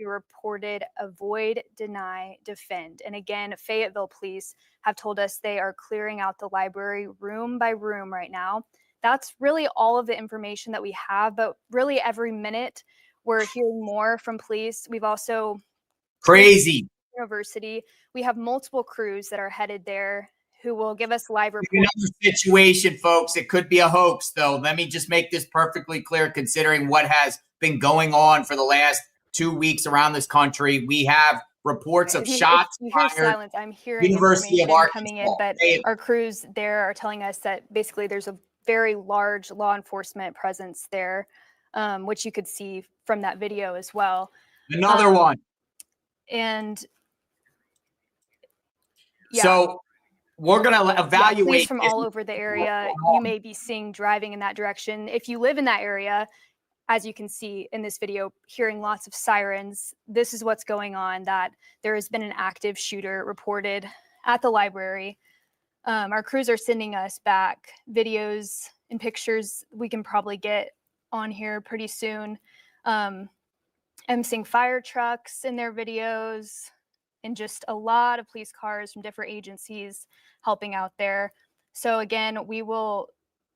reported avoid, deny, defend. And again, Fayetteville Police have told us they are clearing out the library room by room right now. That's really all of the information that we have, but really every minute we're hearing more from police. We've also crazy University. We have multiple crews that are headed there who will give us live reports. Another situation, folks. It could be a hoax, though. Let me just make this perfectly clear, considering what has been going on for the last 2 weeks around this country. We have reports of shots. You hear silence. I'm hearing University of information coming in, but our crews there are telling us that basically there's a very large law enforcement presence there, which you could see from that video as well. Another one. And yeah. So we're going to evaluate police from all over the area. You may be seeing driving in that direction. If you live in that area, as you can see in this video, hearing lots of sirens, this is what's going on, that there has been an active shooter reported at the library. Our crews are sending us back videos and pictures we can probably get on here pretty soon. I'm seeing fire trucks in their videos and just a lot of police cars from different agencies helping out there. So again, we will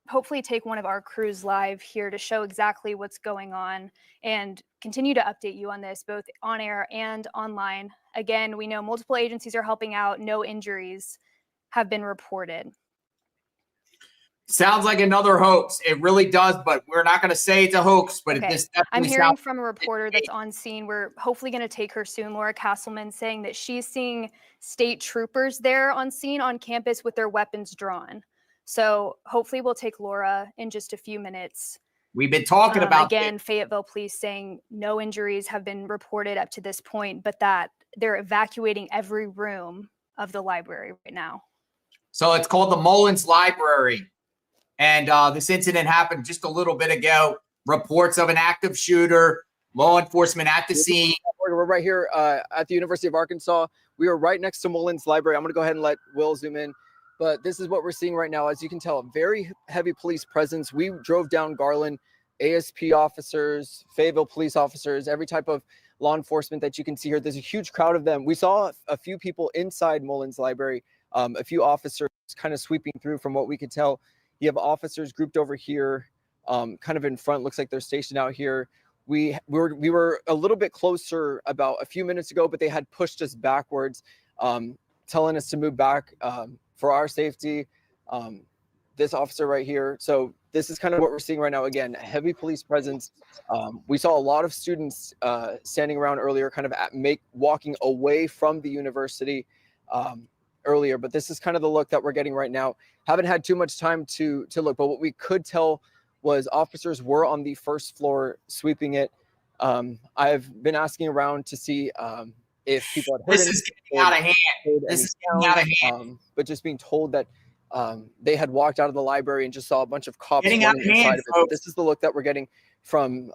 hopefully take one of our crews live here to show exactly what's going on and continue to update you on this, both on air and online. Again, we know multiple agencies are helping out. No injuries have been reported. Sounds like another hoax. It really does, but we're not going to say it's a hoax. But okay. I'm hearing from a reporter that's on scene. We're hopefully going to take her soon, Laura Castleman, saying that she's seeing state troopers there on scene on campus with their weapons drawn. So hopefully we'll take Laura in just a few minutes. We've been talking about again, Fayetteville Police saying no injuries have been reported up to this point, but that they're evacuating every room of the library right now. So it's called the Mullins Library. And this incident happened just a little bit ago. Reports of an active shooter, law enforcement at the scene. We're right here at the University of Arkansas. We are right next to Mullins Library. I'm going to go ahead and let Will zoom in. But this is what we're seeing right now. As you can tell, a very heavy police presence. We drove down Garland, ASP officers, Fayetteville police officers, every type of law enforcement that you can see here. There's a huge crowd of them. We saw a few people inside Mullins Library, a few officers kind of sweeping through from what we could tell. You have officers grouped over here, kind of in front. Looks like they're stationed out here. We were a little bit closer about a few minutes ago, but they had pushed us backwards, telling us to move back for our safety. This officer right here. So this is kind of what we're seeing right now. Again, heavy police presence. We saw a lot of students standing around earlier, kind of walking away from the university earlier, but this is kind of the look that we're getting right now. Haven't had too much time to look, but what we could tell was officers were on the first floor sweeping it. I've been asking around to see if people had heard this is getting out of hand. This is getting out of hand. But just being told that they had walked out of the library and just saw a bunch of cops getting out of hand, of it. This is the look that we're getting from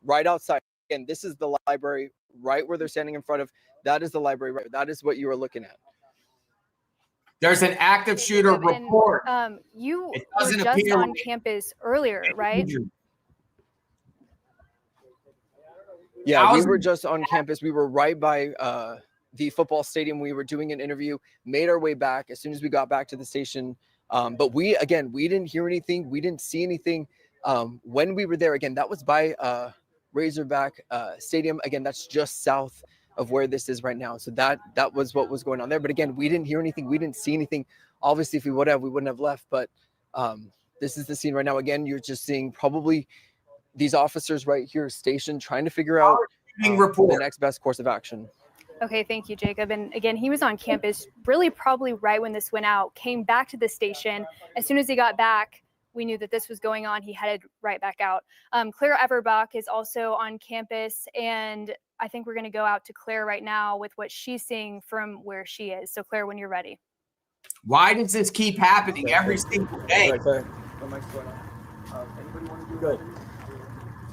right outside. Again, this is the library right where they're standing in front of. That is the library. Right. That is what you are looking at. There's an active shooter report. You were just on campus earlier, right? Yeah, we were just on campus. We were right by the football stadium. We were doing an interview, made our way back as soon as we got back to the station. But we didn't hear anything. We didn't see anything. When we were there, again, that was by Razorback Stadium. Again, that's just south of where this is right now. So that was what was going on there. But again, we didn't hear anything. We didn't see anything. Obviously, if we would have, we wouldn't have left. But this is the scene right now. Again, you're just seeing probably these officers right here stationed, trying to figure out the next best course of action. Okay, thank you, Jacob. And again, he was on campus really probably right when this went out, came back to the station. As soon as he got back, we knew that this was going on. He headed right back out. Claire Everbach is also on campus, and I think we're going to go out to Claire right now with what she's seeing from where she is. So Claire, when you're ready. Why does this keep happening every single day? Right there. Anybody want to do good?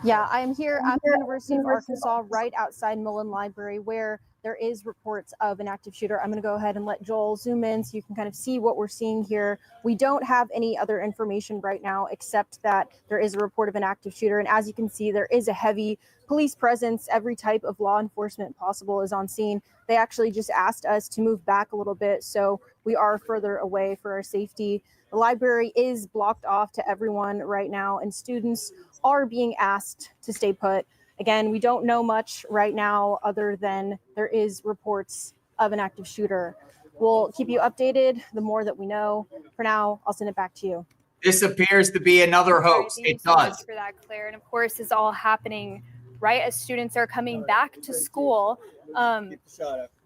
Yeah, I am here at the University of Arkansas, right outside Mullins Library, where there is reports of an active shooter. I'm going to go ahead and let Joel zoom in so you can kind of see what we're seeing here. We don't have any other information right now except that there is a report of an active shooter. And as you can see, there is a heavy police presence. Every type of law enforcement possible is on scene. They actually just asked us to move back a little bit, so we are further away for our safety. The library is blocked off to everyone right now, and students are being asked to stay put. Again, we don't know much right now other than there is reports of an active shooter. We'll keep you updated the more that we know. For now, I'll send it back to you. This appears to be another hoax. Thank you It so much does. for that, Claire. And of course, this is all happening right as students are coming back to school.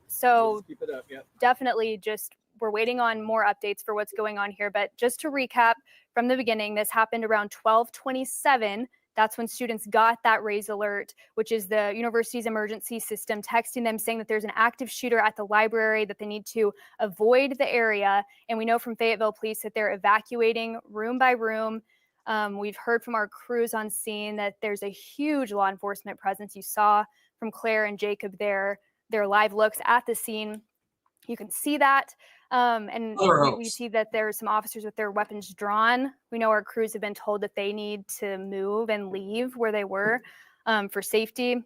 So Keep it up, yeah. definitely just we're waiting on more updates for what's going on here. But just to recap from the beginning, this happened around 12:27. That's when students got that raise alert, which is the university's emergency system texting them saying that there's an active shooter at the library, that they need to avoid the area. And we know from Fayetteville Police that they're evacuating room by room. We've heard from our crews on scene that there's a huge law enforcement presence. You saw from Claire and Jacob their live looks at the scene. You can see that. And we see that there's some officers with their weapons drawn. We know our crews have been told that they need to move and leave where they were for safety.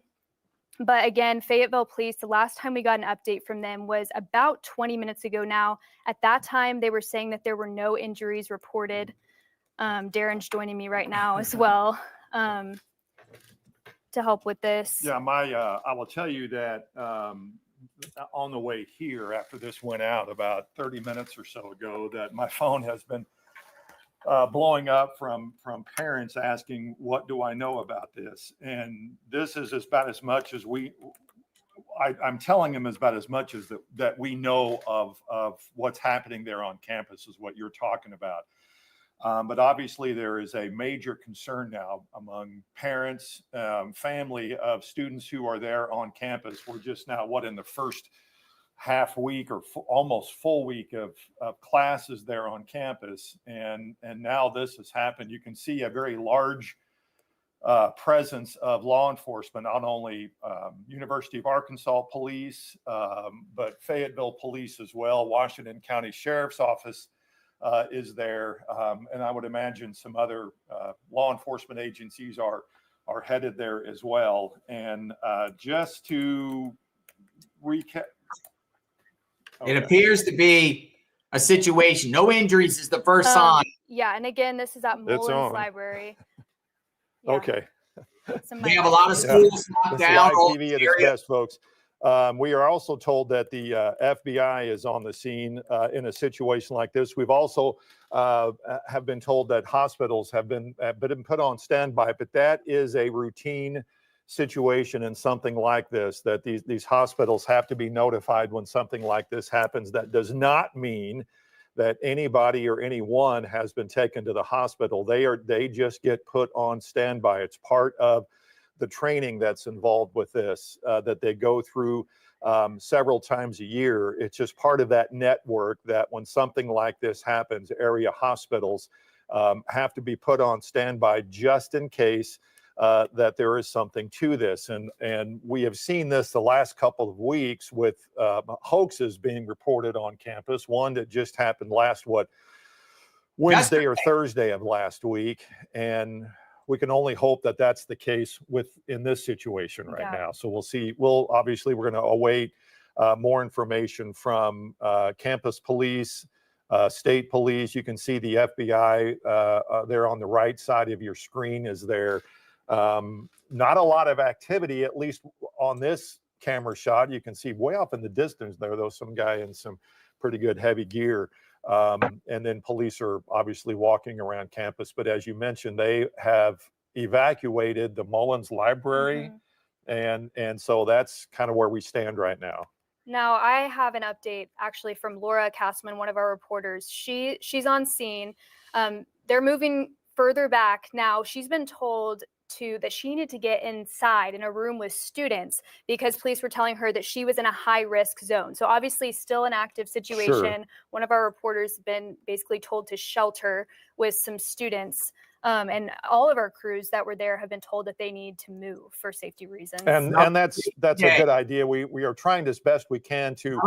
But again, Fayetteville Police, the last time we got an update from them was about 20 minutes ago now. At that time, they were saying that there were no injuries reported. Darren's joining me right now as well to help with this. Yeah, I will tell you that on the way here, after this went out about 30 minutes or so ago, that my phone has been blowing up from parents asking, what do I know about this? And this is about as much as I'm telling them is about as much as that we know of what's happening there on campus is what you're talking about. But obviously there is a major concern now among parents, family of students who are there on campus. We're just now in the first half week or almost full week of classes there on campus. And now this has happened. You can see a very large presence of law enforcement, not only University of Arkansas Police, but Fayetteville Police as well. Washington County Sheriff's Office is there, and I would imagine some other law enforcement agencies are headed there as well. And just to recap, It appears to be a situation. No injuries is the first sign. Yeah, and again, this is at Mullins Library. Yeah. Okay. We have a lot of schools locked down. Live TV at its best, folks. We are also told that the FBI is on the scene in a situation like this. We've also have been told that hospitals have been put on standby, but that is a routine situation in something like this, that these hospitals have to be notified when something like this happens. That does not mean that anybody or anyone has been taken to the hospital. They just get put on standby. It's part of the training that's involved with this, that they go through several times a year. It's just part of that network that when something like this happens, area hospitals have to be put on standby just in case that there is something to this. And we have seen this the last couple of weeks with hoaxes being reported on campus. One that just happened last, Wednesday or Thursday of last week. And we can only hope that that's the case in this situation right now. So we'll see. We're going to await more information from campus police, state police. You can see the FBI there on the right side of your screen is there. Not a lot of activity, at least on this camera shot. You can see way off in the distance there, though, some guy in some pretty good heavy gear. And then police are obviously walking around campus. But as you mentioned, they have evacuated the Mullins Library. And so that's kind of where we stand right now. Now, I have an update actually from Laura Castman, one of our reporters. She's on scene. They're moving further back now. She's been told that she needed to get inside in a room with students because police were telling her that she was in a high-risk zone. So obviously still an active situation. Sure. One of our reporters has been basically told to shelter with some students. And all of our crews that were there have been told that they need to move for safety reasons. And that's a good idea. We are trying as best we can to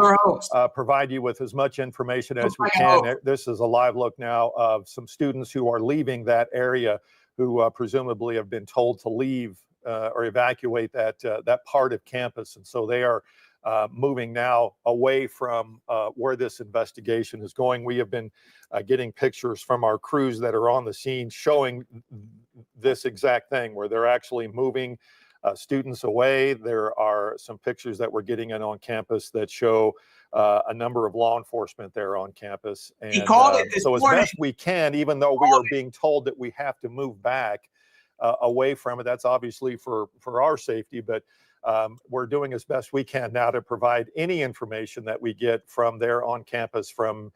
provide you with as much information as we can. This is a live look now of some students who are leaving that area, who presumably have been told to leave or evacuate that part of campus, and so they are moving now away from where this investigation is going. We have been getting pictures from our crews that are on the scene showing this exact thing, where they're actually moving students away. There are some pictures that we're getting in on campus that show a number of law enforcement there on campus. And he called it this so as morning. best we can, even though we are being told that we have to move back away from it, that's obviously for our safety, but we're doing as best we can now to provide any information that we get from there on campus, from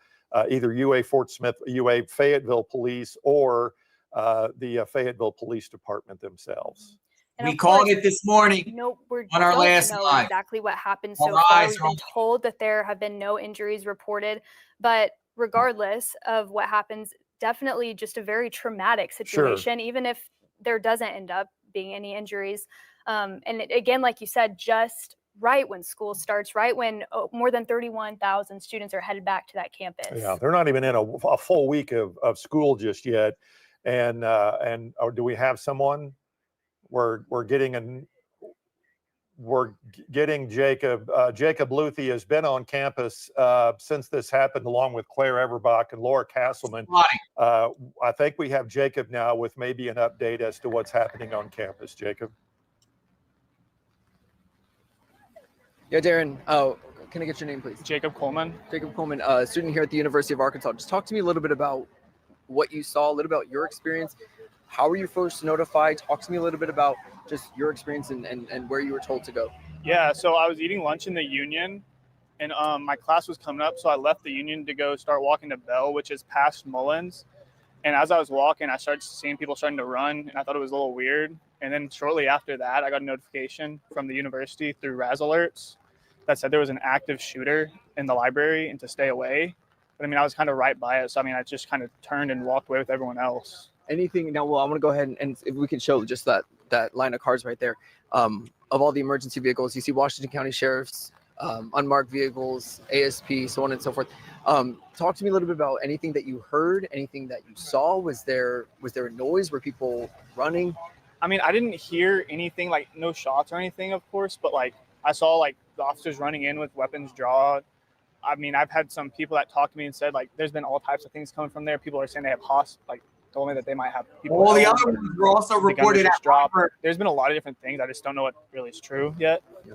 either UA Fort Smith, UA Fayetteville Police, or the Fayetteville Police Department themselves. And we called it this morning on our last live. Exactly what happened so far. We've been told that there have been no injuries reported, but regardless of what happens, definitely just a very traumatic situation, even if there doesn't end up being any injuries. And again, like you said, just right when school starts, right when more than 31,000 students are headed back to that campus. Yeah, they're not even in a full week of school just yet. And do we have someone? We're getting Jacob. Jacob Luthi has been on campus since this happened, along with Claire Everbach and Laura Castleman. I think we have Jacob now with maybe an update as to what's happening on campus. Jacob. Yeah, Darren, oh, can I get your name, please? Jacob Coleman. Jacob Coleman, student here at the University of Arkansas. Just talk to me a little bit about what you saw, a little about your experience. How were you first notified? Talk to me a little bit about just your experience and where you were told to go. Yeah, so I was eating lunch in the Union, and my class was coming up, so I left the Union to go start walking to Bell, which is past Mullins. And as I was walking, I started seeing people starting to run, and I thought it was a little weird. And then shortly after that, I got a notification from the university through Raz Alerts that said there was an active shooter in the library and to stay away. But I mean, I was kind of right by it. So I mean, I just kind of turned and walked away with everyone else. Anything now? Well, I'm going to go ahead and if we can show just that line of cars right there. Of all the emergency vehicles, you see Washington County Sheriff's, unmarked vehicles, ASP, so on and so forth. Talk to me a little bit about anything that you heard, anything that you saw. Was there a noise? Were people running? I mean, I didn't hear anything, like no shots or anything, of course, but like I saw like the officers running in with weapons drawn. I mean, I've had some people that talked to me and said like there's been all types of things coming from there. People are saying they have told me that they might have people. Well, the other ones were also reported at Robert. There's been a lot of different things. I just don't know what really is true yet. Yeah.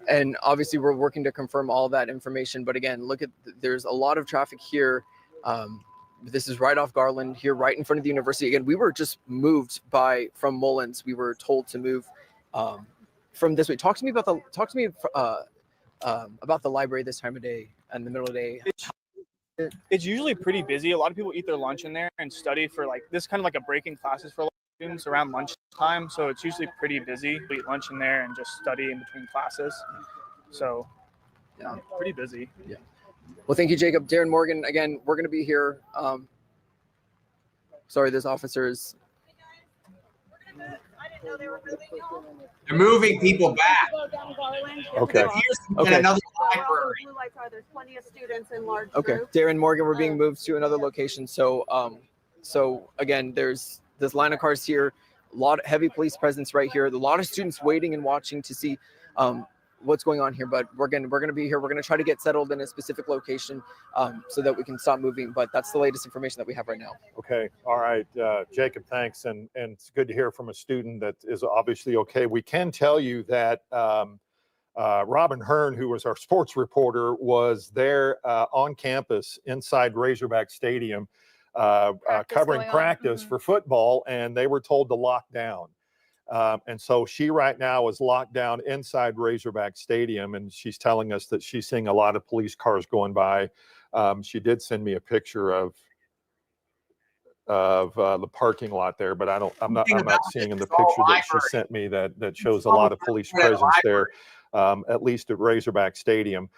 And obviously we're working to confirm all that information. But again, look at, there's a lot of traffic here. This is right off Garland here, right in front of the university. Again, we were just moved from Mullins. We were told to move from this way. Talk to me about the library this time of day and the middle of the day. It's usually pretty busy. A lot of people eat their lunch in there and study for like this, kind of like a break in classes for a lot of students around lunchtime. So it's usually pretty busy. We eat lunch in there and just study in between classes. So yeah, pretty busy. Yeah. Well, thank you, Jacob. Darren Morgan, again, we're going to be here. Sorry, this officer is. They're moving people back. Okay. Okay. Another library. There's plenty of students in large Okay. groups. Darren Morgan, we're being moved to another location. So, again, there's this line of cars here, a lot of heavy police presence right here. A lot of students waiting and watching to see what's going on here. But we're going to be here. We're going to try to get settled in a specific location so that we can stop moving. But that's the latest information that we have right now. Okay. All right. Jacob, thanks. And it's good to hear from a student that is obviously okay. We can tell you that Robin Hearn, who was our sports reporter, was there on campus inside Razorback Stadium covering practice for football, and they were told to lock down. And so she right now is locked down inside Razorback Stadium, and she's telling us that she's seeing a lot of police cars going by. She did send me a picture of the parking lot there, but I'm not seeing in the picture that she sent me that shows a lot of police presence there, at least at Razorback Stadium.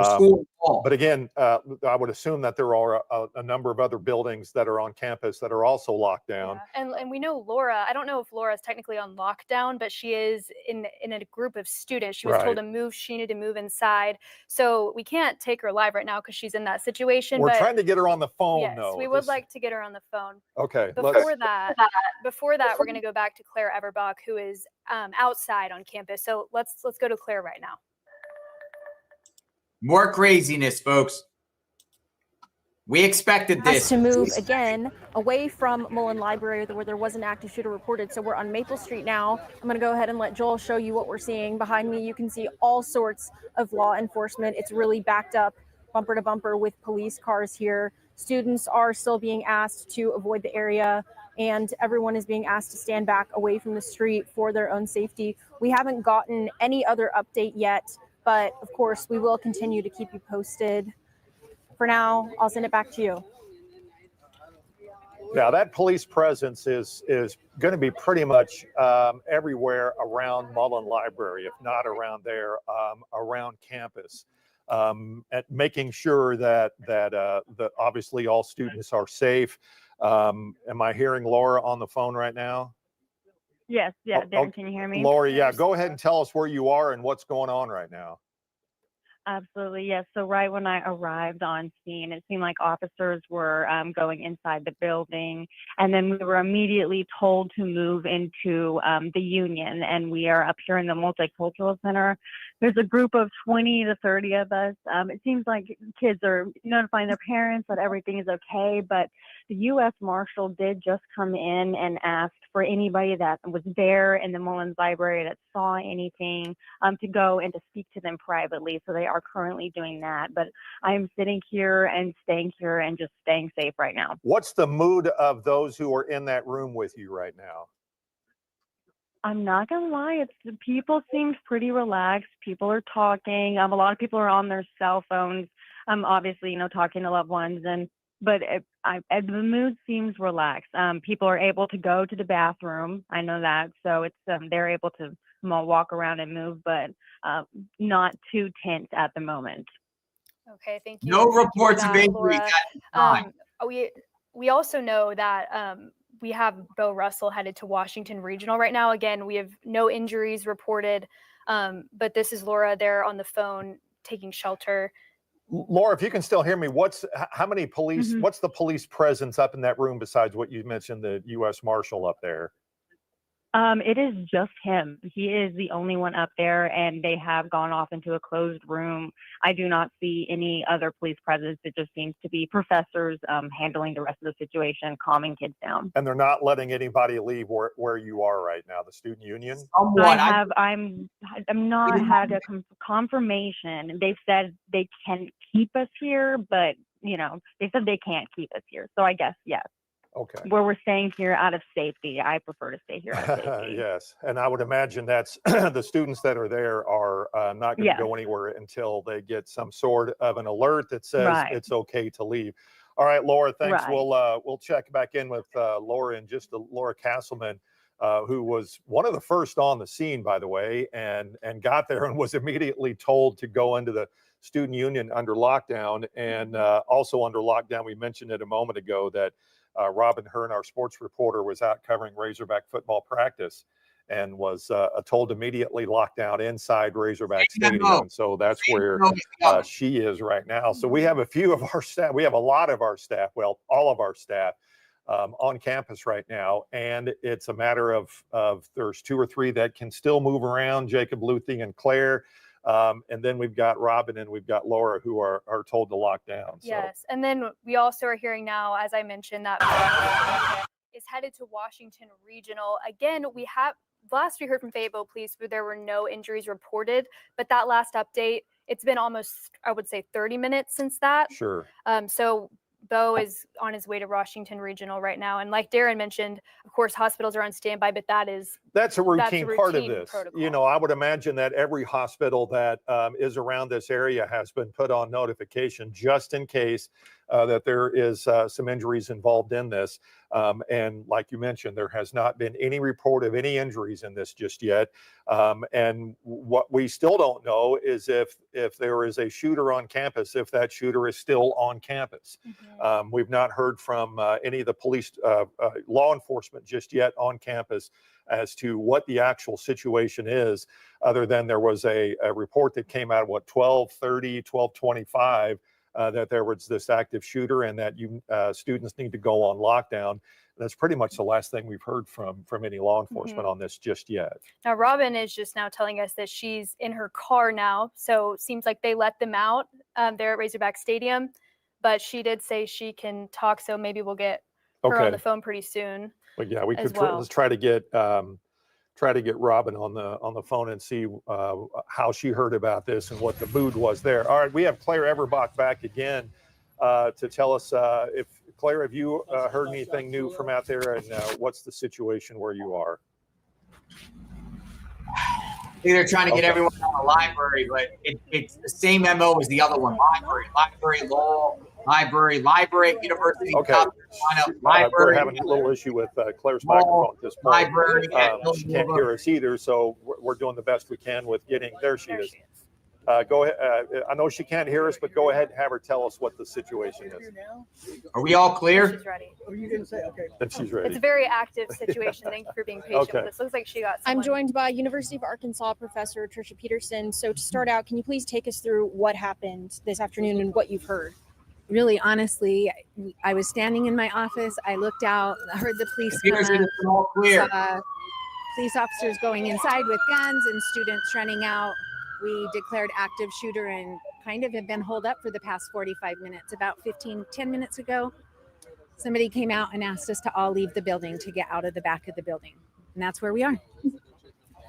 School hall. But again, I would assume that there are a number of other buildings that are on campus that are also locked down. Yeah. And we know Laura, I don't know if Laura is technically on lockdown, but she is in a group of students. She was told to move. She needed to move inside. So we can't take her live right now because she's in that situation. We're but trying to get her on the phone, yes, though. we would like to get her on the phone. Okay. Before that, we're going to go back to Claire Everbach, who is outside on campus. So let's go to Claire right now. More craziness, folks. We expected this. Has to move again away from Mullins Library where there was an active shooter reported. So we're on Maple Street now. I'm going to go ahead and let Joel show you what we're seeing. Behind me, you can see all sorts of law enforcement. It's really backed up bumper to bumper with police cars here. Students are still being asked to avoid the area, and everyone is being asked to stand back away from the street for their own safety. We haven't gotten any other update yet, but of course we will continue to keep you posted. For now, I'll send it back to you. Yeah, that police presence is going to be pretty much everywhere around Mullins Library, if not around there, around campus, at making sure that obviously all students are safe. Am I hearing Laura on the phone right now? Yes, yeah, Darren, can you hear me? Laura, yeah, go ahead and tell us where you are and what's going on right now. Absolutely, yes. So right when I arrived on scene, it seemed like officers were going inside the building, and then we were immediately told to move into the Union, and we are up here in the Multicultural Center. There's a group of 20 to 30 of us. It seems like kids are notifying their parents that everything is okay, but the U.S. Marshal did just come in and ask for anybody that was there in the Mullins Library that saw anything to go and to speak to them privately. So they are currently doing that. But I'm sitting here and staying here and just staying safe right now. What's the mood of those who are in that room with you right now? I'm not gonna lie, people seemed pretty relaxed. People are talking. A lot of people are on their cell phones. Obviously, talking to loved ones, but the mood seems relaxed. People are able to go to the bathroom. I know that, so it's they're able to walk around and move, but not too tense at the moment. Okay, thank you. No Thank you for reports of that, injuries Laura. at this time. We also know that we have Bo Russell headed to Washington Regional right now. Again, we have no injuries reported, but this is Laura there on the phone taking shelter. Laura, if you can still hear me, how many police, what's the police presence up in that room besides what you mentioned, the U.S. Marshal up there? It is just him. He is the only one up there, and they have gone off into a closed room. I do not see any other police presence. It just seems to be professors handling the rest of the situation, calming kids down. And they're not letting anybody leave where you are right now, the student union? I'm not had a confirmation. They've said they can keep us here, but they said they can't keep us here. So I guess yes. Okay. Where we're staying here out of safety. I prefer to stay here out of safety. Yes. And I would imagine that's the students that are there are not going to go anywhere until they get some sort of an alert that says it's okay to leave. All right, Laura, thanks. We'll check back in with Laura and Laura Castleman, who was one of the first on the scene, by the way, and got there and was immediately told to go into the student union under lockdown. And also under lockdown, we mentioned it a moment ago that Robin Hearn, our sports reporter, was out covering Razorback football practice and was told immediately locked down inside Razorback Stadium. So that's where she is right now. So we have a few of our staff. We have a lot of our staff, well, all of our staff on campus right now. And it's a matter of there's 2 or 3 that can still move around, Jacob, Luthi, and Claire. And then we've got Robin and we've got Laura who are told to lock down. So. Yes, and then we also are hearing now, as I mentioned, that is headed to Washington Regional. Again, last we heard from Fayetteville Police, there were no injuries reported, but that last update, it's been almost, I would say, 30 minutes since that. Sure. So Bo is on his way to Washington Regional right now. And like Darren mentioned, of course, hospitals are on standby, but that is That's a routine part of routine this. protocol. You know, I would imagine that every hospital that is around this area has been put on notification just in case that there is some injuries involved in this. And like you mentioned, there has not been any report of any injuries in this just yet. And what we still don't know is if there is a shooter on campus, if that shooter is still on campus. We've not heard from any of the police, law enforcement just yet on campus as to what the actual situation is, other than there was a report that came out at 12:30, 12:25, that there was this active shooter and that students need to go on lockdown. That's pretty much the last thing we've heard from any law enforcement on this just yet. Now, Robin is just now telling us that she's in her car now. So it seems like they let them out there at Razorback Stadium. But she did say she can talk, so maybe we'll get her on the phone pretty soon. But yeah, we could well. let's try to get Robin on the phone and see how she heard about this and what the mood was there. All right, we have Claire Everbach back again to tell us if Claire, have you heard anything new from out there, and what's the situation where you are? They're trying to get everyone out of the library, but it's the same MO as the other one. Library, law, library, university, South Carolina, library. We're having a little issue with Claire's microphone at this point. Library. She can't hear us either, so we're doing the best we can with getting, there she is. Go ahead. I know she can't hear us, but go ahead and have her tell us what the situation is. Are we all clear? She's ready. Are you going to say, okay. And she's ready. It's a very active situation. Thank you for being patient with us. Looks like she got someone. I'm joined by University of Arkansas professor Tricia Peterson. So to start out, can you please take us through what happened this afternoon and what you've heard? Really, honestly, I was standing in my office. I looked out, heard the police come all clear. saw police officers going inside with guns and students running out. We declared active shooter and kind of have been holed up for the past 45 minutes. About 10 minutes ago, somebody came out and asked us to all leave the building to get out of the back of the building. And that's where we are.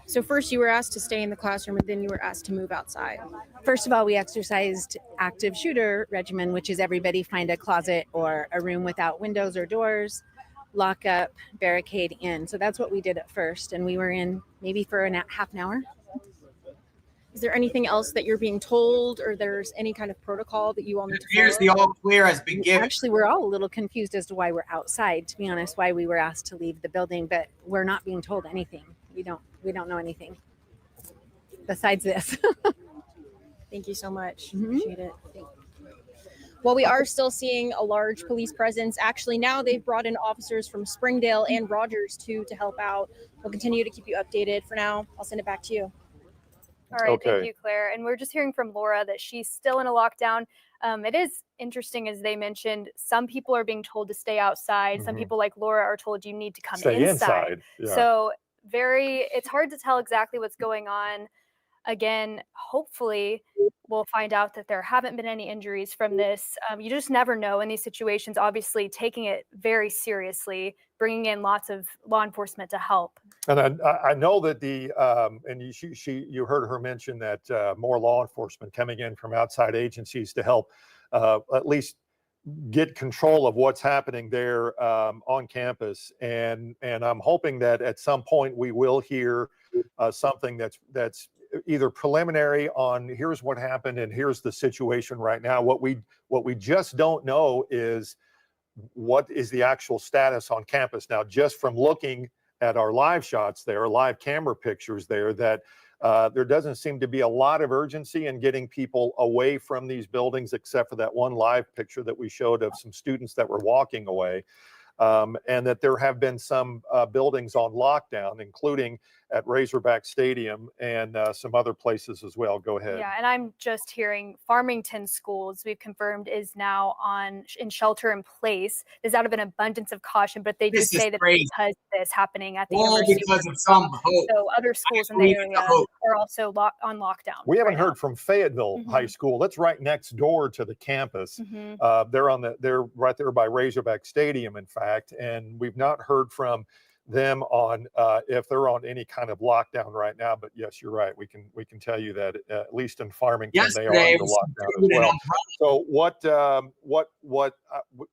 So first you were asked to stay in the classroom and then you were asked to move outside. First of all, we exercised active shooter regimen, which is everybody find a closet or a room without windows or doors, lock up, barricade in. So that's what we did at first. And we were in maybe for half an hour. Is there anything else that you're being told, or there's any kind of protocol that you all need to Here's the follow? all clear has been given. Actually, we're all a little confused as to why we're outside, to be honest, why we were asked to leave the building, but we're not being told anything. We don't know anything besides this. Thank you so much. Mhm. Appreciate it. Well, we are still seeing a large police presence. Actually, now they've brought in officers from Springdale and Rogers too to help out. We'll continue to keep you updated. For now, I'll send it back to you. All right, Okay. thank you, Claire. And we're just hearing from Laura that she's still in a lockdown. It is interesting, as they mentioned, some people are being told to stay outside. Some Mhm. people like Laura are told you need to come Stay inside. inside. Yeah. So it's hard to tell exactly what's going on. Again, hopefully we'll find out that there haven't been any injuries from this. You just never know in these situations, obviously taking it very seriously, bringing in lots of law enforcement to help. And I know that and you heard her mention that more law enforcement coming in from outside agencies to help at least get control of what's happening there on campus. And I'm hoping that at some point we will hear something that's either preliminary on here's what happened and here's the situation right now. What we just don't know is what is the actual status on campus now, just from looking at our live shots there, live camera pictures there, that there doesn't seem to be a lot of urgency in getting people away from these buildings, except for that one live picture that we showed of some students that were walking away. And that there have been some buildings on lockdown, including at Razorback Stadium and some other places as well. Go ahead. Yeah, and I'm just hearing Farmington schools, we've confirmed, is now in shelter in place. This is out of an abundance of caution, but they just say that because of this happening at the university. Because of some hope. So other schools in the area are also on lockdown. We haven't heard from Fayetteville High School. That's right next door to the campus. They're right there by Razorback Stadium, in fact, and we've not heard from them on if they're on any kind of lockdown right now. But yes, you're right. We can tell you that at least in Farmington they are under lockdown as well. So what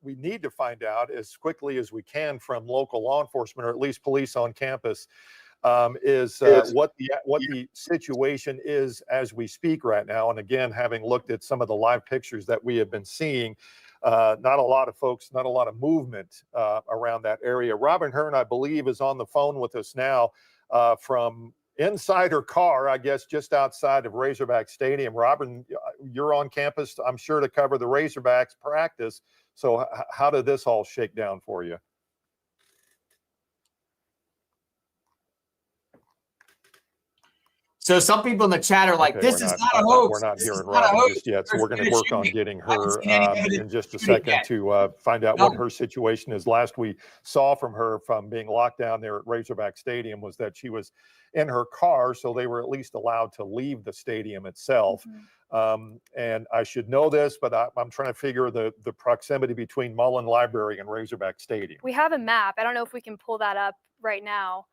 we need to find out as quickly as we can from local law enforcement, or at least police on campus, is what the situation is as we speak right now. And again, having looked at some of the live pictures that we have been seeing, not a lot of folks, not a lot of movement around that area. Robin Hearn, I believe, is on the phone with us now from inside her car, I guess, just outside of Razorback Stadium. Robin, you're on campus, I'm sure, to cover the Razorbacks practice. So how did this all shake down for you? So some people in the chat are like, Okay, this is not a hoax. We're not This hearing is not a Robin hoax. just yet, so There's we're going to been a work on shooting. getting I haven't her seen any evidence in just a shooting second yet. to find out what her situation is. Last we saw from her from being locked down there at Razorback Stadium was that she was in her car, so they were at least allowed to leave the stadium itself. And I should know this, but I'm trying to figure the proximity between Mullins Library and Razorback Stadium. We have a map. I don't know if we can pull that up right now,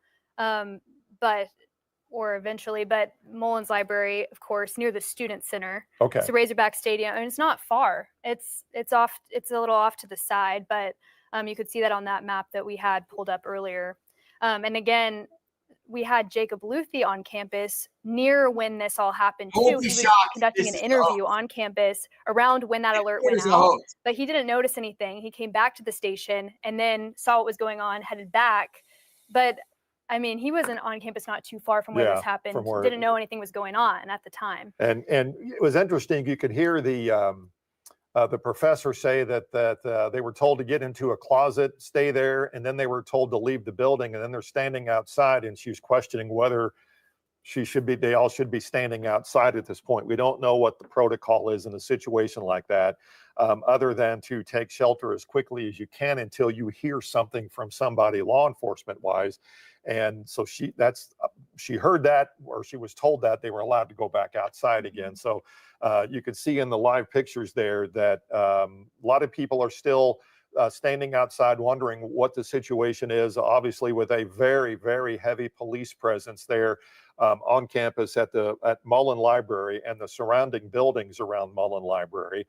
or eventually, but Mullins Library, of course, near the Student Center. Okay. So Razorback Stadium, and it's not far. It's a little off to the side, but you could see that on that map that we had pulled up earlier. And again, we had Jacob Luthi on campus near when this all happened too. He was conducting an interview on campus around when that alert went out, but he didn't notice anything. He came back to the station and then saw what was going on, headed back. But I mean, he wasn't on campus not too far from where this happened. Didn't know anything was going on at the time. And it was interesting. You could hear the professor say that they were told to get into a closet, stay there, and then they were told to leave the building, and then they're standing outside, and she's questioning whether they all should be standing outside at this point. We don't know what the protocol is in a situation like that, other than to take shelter as quickly as you can until you hear something from somebody law enforcement wise. And so she heard that, or she was told that they were allowed to go back outside again. So you could see in the live pictures there that a lot of people are still standing outside wondering what the situation is, obviously with a very, very heavy police presence there on campus at Mullins Library and the surrounding buildings around Mullins Library.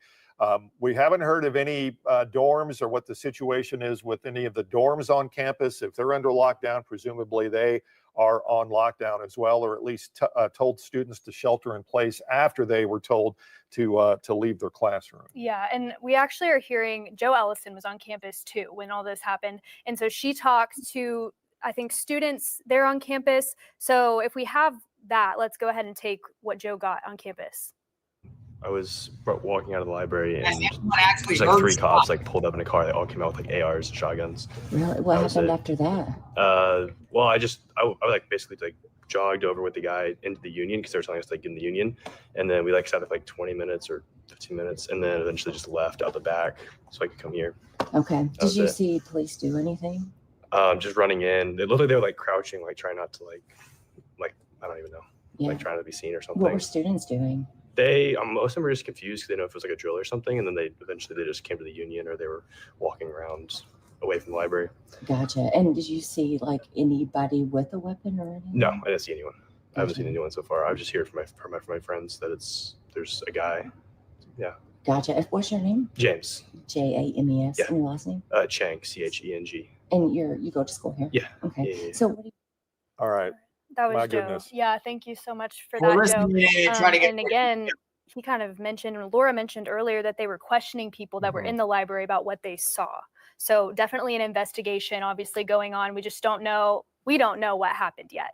We haven't heard of any dorms or what the situation is with any of the dorms on campus. If they're under lockdown, presumably they are on lockdown as well, or at least told students to shelter in place after they were told to leave their classroom. Yeah, and we actually are hearing Joe Ellison was on campus too when all this happened. And so she talked to, I think, students there on campus. So if we have that, let's go ahead and take what Joe got on campus. I was walking out of the library and there's like 3 cops like pulled up in a car. They all came out with like ARs and shotguns. Really? What happened after that? Well, I like basically like jogged over with the guy into the Union because they were telling us to like get in the Union, and then we like sat there for like 20 minutes or 15 minutes, and then eventually just left out the back so I could come here. Okay. Did you see police do anything? Just running in. It looked like they were like crouching, like trying not to like I don't even know, like trying to be seen or something. What were students doing? Most of them were just confused because they didn't know if it was like a drill or something, and then they just came to the Union, or they were walking around away from the library. Gotcha. And did you see like anybody with a weapon or anything? No, I didn't see anyone. Gotcha. I haven't seen anyone so far. I've just heard from my friends that there's a guy. Yeah. Gotcha. What's your name? James. James. Yeah. And your last name? Cheng. Cheng. And you go to school here? Yeah. Okay. Yeah. So what do you? All right. That was My Joe. goodness. Yeah, thank you so much for that, Joe. And again, he kind of mentioned, or Laura mentioned earlier, that they were questioning people that were in the library about what they saw. So definitely an investigation obviously going on. We just don't know. We don't know what happened yet.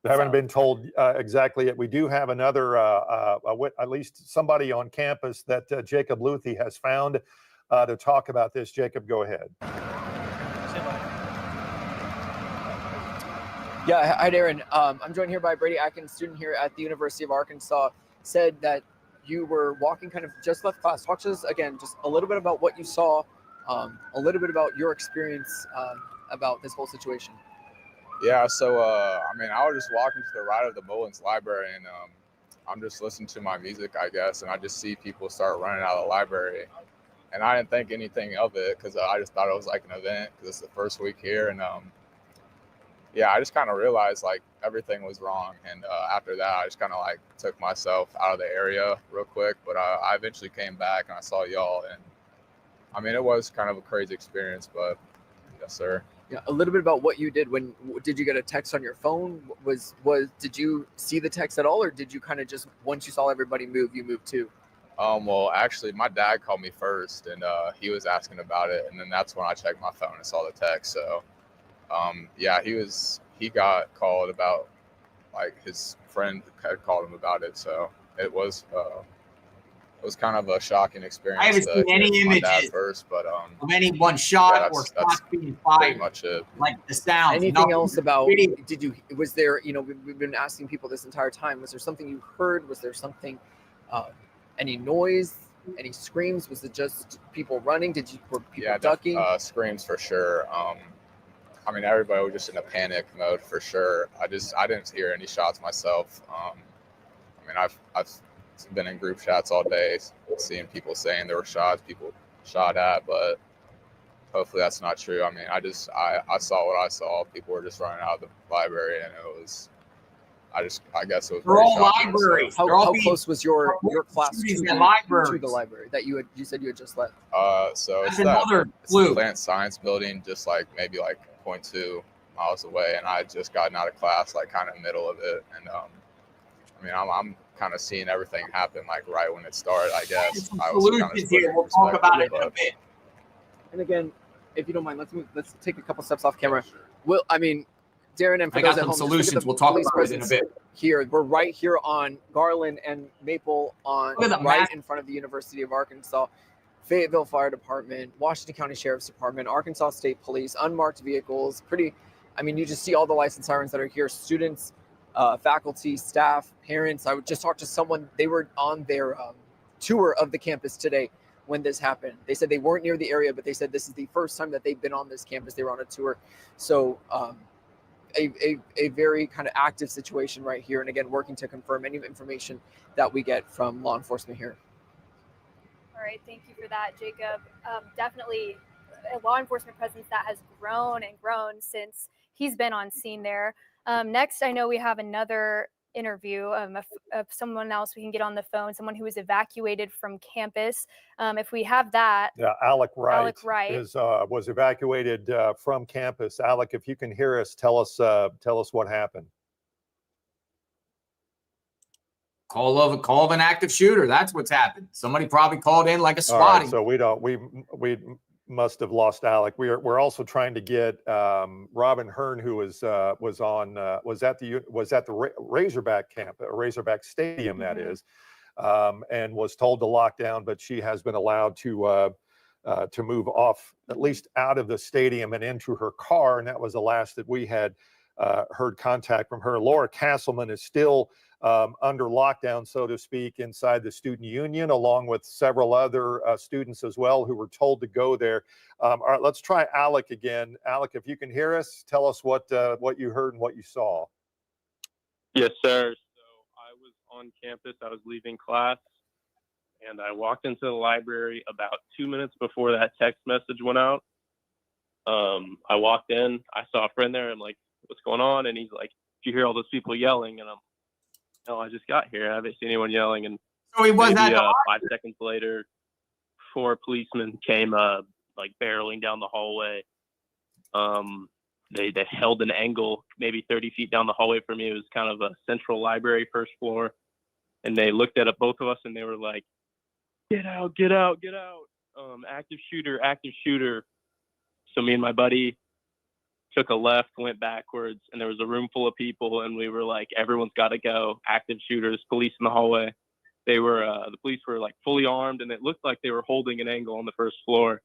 We haven't been told exactly yet. We do have another, at least somebody on campus that Jacob Luthi has found to talk about this. Jacob, go ahead. Yeah, hi Darren. I'm joined here by Brady Atkins, student here at the University of Arkansas. Said that you were walking, kind of just left class. Talk to us again, just a little bit about what you saw, a little bit about your experience about this whole situation. Yeah, so I was just walking to the right of the Mullins Library, and I'm just listening to my music, I guess, and I just see people start running out of the library. And I didn't think anything of it because I just thought it was like an event because it's the first week here. And I just kind of realized like everything was wrong. And after that, I just kind of like took myself out of the area real quick. But I eventually came back and I saw y'all. And it was kind of a crazy experience, but yes, sir. Yeah, a little bit about what you did. When did you get a text on your phone? Did you see the text at all, or did you kind of just once you saw everybody move, you moved too? Well, actually, my dad called me first, and he was asking about it, and then that's when I checked my phone and saw the text. So, yeah, he got called about, like, his friend had called him about it. So it was kind of a shocking experience. I haven't seen any my dad images first, but of anyone shot or shots being fired. pretty much it. Like the sounds. Anything nothing. else about? Was there? We've been asking people this entire time. Was there something you heard? Was there something? Any noise? Any screams? Was it just people running? Were people ducking? Screams for sure. I mean, everybody was just in a panic mode for sure. I didn't hear any shots myself. I mean, I've been in group chats all day, seeing people saying there were shots, people shot at, but hopefully that's not true. I mean, I saw what I saw. People were just running out of the library, and it was. I guess it was. They're all libraries. So how close was your class to the library that you said you had just left? So it's the plant science building, just like maybe like 0.2 miles away, and I just gotten out of class, like kind of middle of it, and I mean, I'm kind of seeing everything happen like right when it started. I guess I was kind of here. We'll talk about it in a bit. And again, if you don't mind, let's take a couple steps off camera. Well, I mean, Darren, and for I got those at some home, solutions. We'll talk about it in a bit. Here, we're right here on Garland and Maple, right in front of the University of Arkansas, Fayetteville Fire Department, Washington County Sheriff's Department, Arkansas State Police, unmarked vehicles. I mean, you just see all the lights and sirens that are here. Students, faculty, staff, parents. I would just talk to someone. They were on their tour of the campus today when this happened. They said they weren't near the area, but they said this is the first time that they've been on this campus. They were on a tour. So a very kind of active situation right here. And again, working to confirm any information that we get from law enforcement here. All right, thank you for that, Jacob. Definitely a law enforcement presence that has grown and grown since he's been on scene there. Next, I know we have another interview of someone else we can get on the phone, someone who was evacuated from campus. If we have that. Yeah, Alec Wright, was evacuated from campus. Alec, if you can hear us, tell us what happened. Call of an active shooter. That's what's happened. Somebody probably called in like a SWAT. Right, so we must have lost Alec. We're also trying to get Robin Hearn, who was at the Razorback camp, Razorback Stadium, that is, and was told to lock down, but she has been allowed to move off, at least out of the stadium and into her car, and that was the last that we had heard contact from her. Laura Castleman is still under lockdown, so to speak, inside the student union, along with several other students as well who were told to go there. All right, let's try Alec again. Alec, if you can hear us, tell us what you heard and what you saw. Yes, sir. So I was on campus. I was leaving class, and I walked into the library about 2 minutes before that text message went out. I walked in. I saw a friend there. I'm like, "What's going on?" And he's like, "Did you hear all those people yelling?" And I'm, "No, I just got here. I haven't seen anyone yelling." And so he was maybe 5 seconds later, 4 policemen came like barreling down the hallway. They held an angle maybe 30 feet down the hallway from me. It was kind of a central library, first floor. And they looked at both of us and they were like, "Get out, get out, get out. Active shooter, active shooter." So me and my buddy took a left, went backwards, and there was a room full of people, and we were like, "Everyone's got to go. Active shooters, police in the hallway." They were, the police were like fully armed, and it looked like they were holding an angle on the first floor.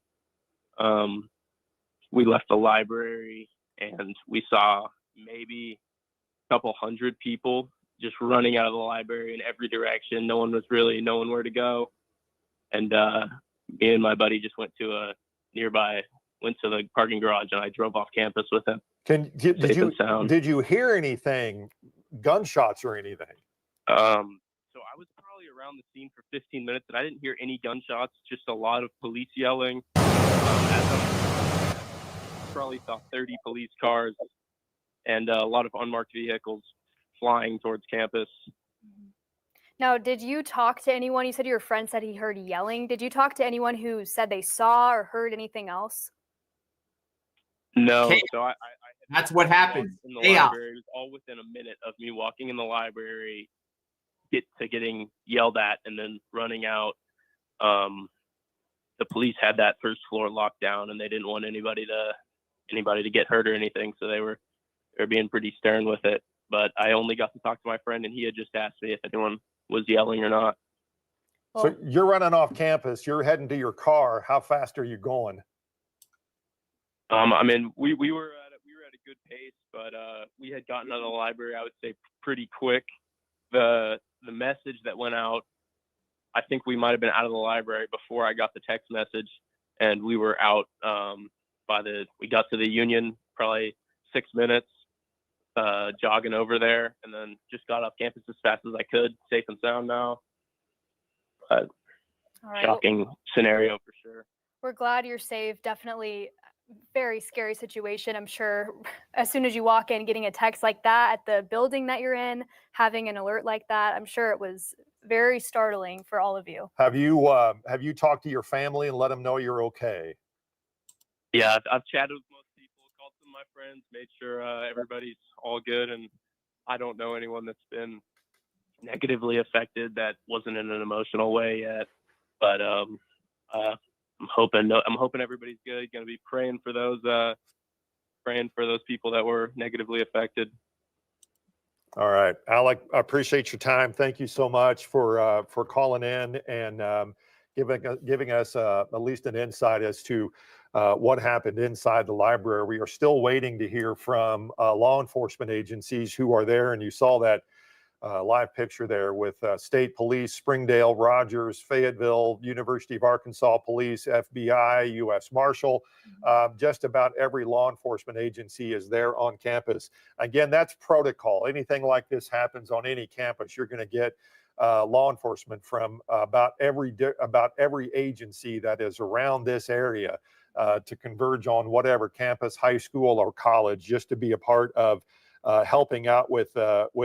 We left the library, and we saw maybe a couple hundred people just running out of the library in every direction. No one was really knowing where to go. And me and my buddy just went to the parking garage, and I drove off campus with him. Did you hear anything, gunshots or anything? So I was probably around the scene for 15 minutes, and I didn't hear any gunshots, just a lot of police yelling. Probably saw 30 police cars and a lot of unmarked vehicles flying towards campus. Now, did you talk to anyone? You said your friend said he heard yelling. Did you talk to anyone who said they saw or heard anything else? No, Okay. so I That's what happens. in the Chaos. library. It was all within a minute of me walking in the library, getting yelled at, and then running out. The police had that first floor locked down, and they didn't want anybody to get hurt or anything, so they were being pretty stern with it. But I only got to talk to my friend, and he had just asked me if anyone was yelling or not. So you're running off campus. You're heading to your car. How fast are you going? I mean, we were at a good pace, but we had gotten out of the library, I would say, pretty quick. The message that went out, I think we might have been out of the library before I got the text message, and we were out we got to the Union probably 6 minutes, jogging over there, and then just got off campus as fast as I could, safe and sound now. All right. Shocking scenario for sure. We're glad you're safe. Definitely very scary situation. I'm sure as soon as you walk in, getting a text like that at the building that you're in, having an alert like that, I'm sure it was very startling for all of you. Have you talked to your family and let them know you're okay? Yeah, I've chatted with most people, called some of my friends, made sure everybody's all good, and I don't know anyone that's been negatively affected that wasn't in an emotional way yet. But I'm hoping everybody's good. Going to be praying for those people that were negatively affected. All right, Alec, I appreciate your time. Thank you so much for calling in and giving us at least an insight as to what happened inside the library. We are still waiting to hear from law enforcement agencies who are there, and you saw that live picture there with state police, Springdale, Rogers, Fayetteville, University of Arkansas Police, FBI, U.S. Marshal. Just about every law enforcement agency is there on campus. Again, that's protocol. Anything like this happens on any campus, you're going to get law enforcement from about every agency that is around this area to converge on whatever campus, high school, or college, just to be a part of helping out with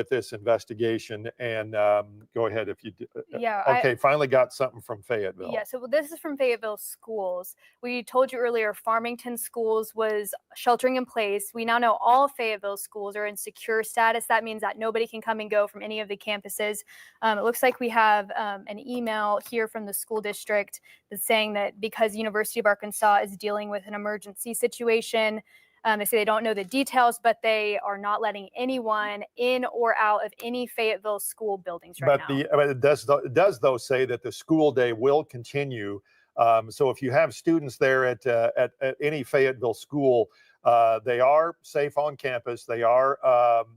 this investigation. And go ahead if you do. Yeah. Okay, finally got something from Fayetteville. Yeah, so this is from Fayetteville schools. We told you earlier Farmington schools was sheltering in place. We now know all Fayetteville schools are in secure status. That means that nobody can come and go from any of the campuses. It looks like we have an email here from the school district that's saying that because University of Arkansas is dealing with an emergency situation, they say they don't know the details, but they are not letting anyone in or out of any Fayetteville school buildings right now. But it does though say that the school day will continue. So if you have students there at any Fayetteville school, they are safe on campus. They are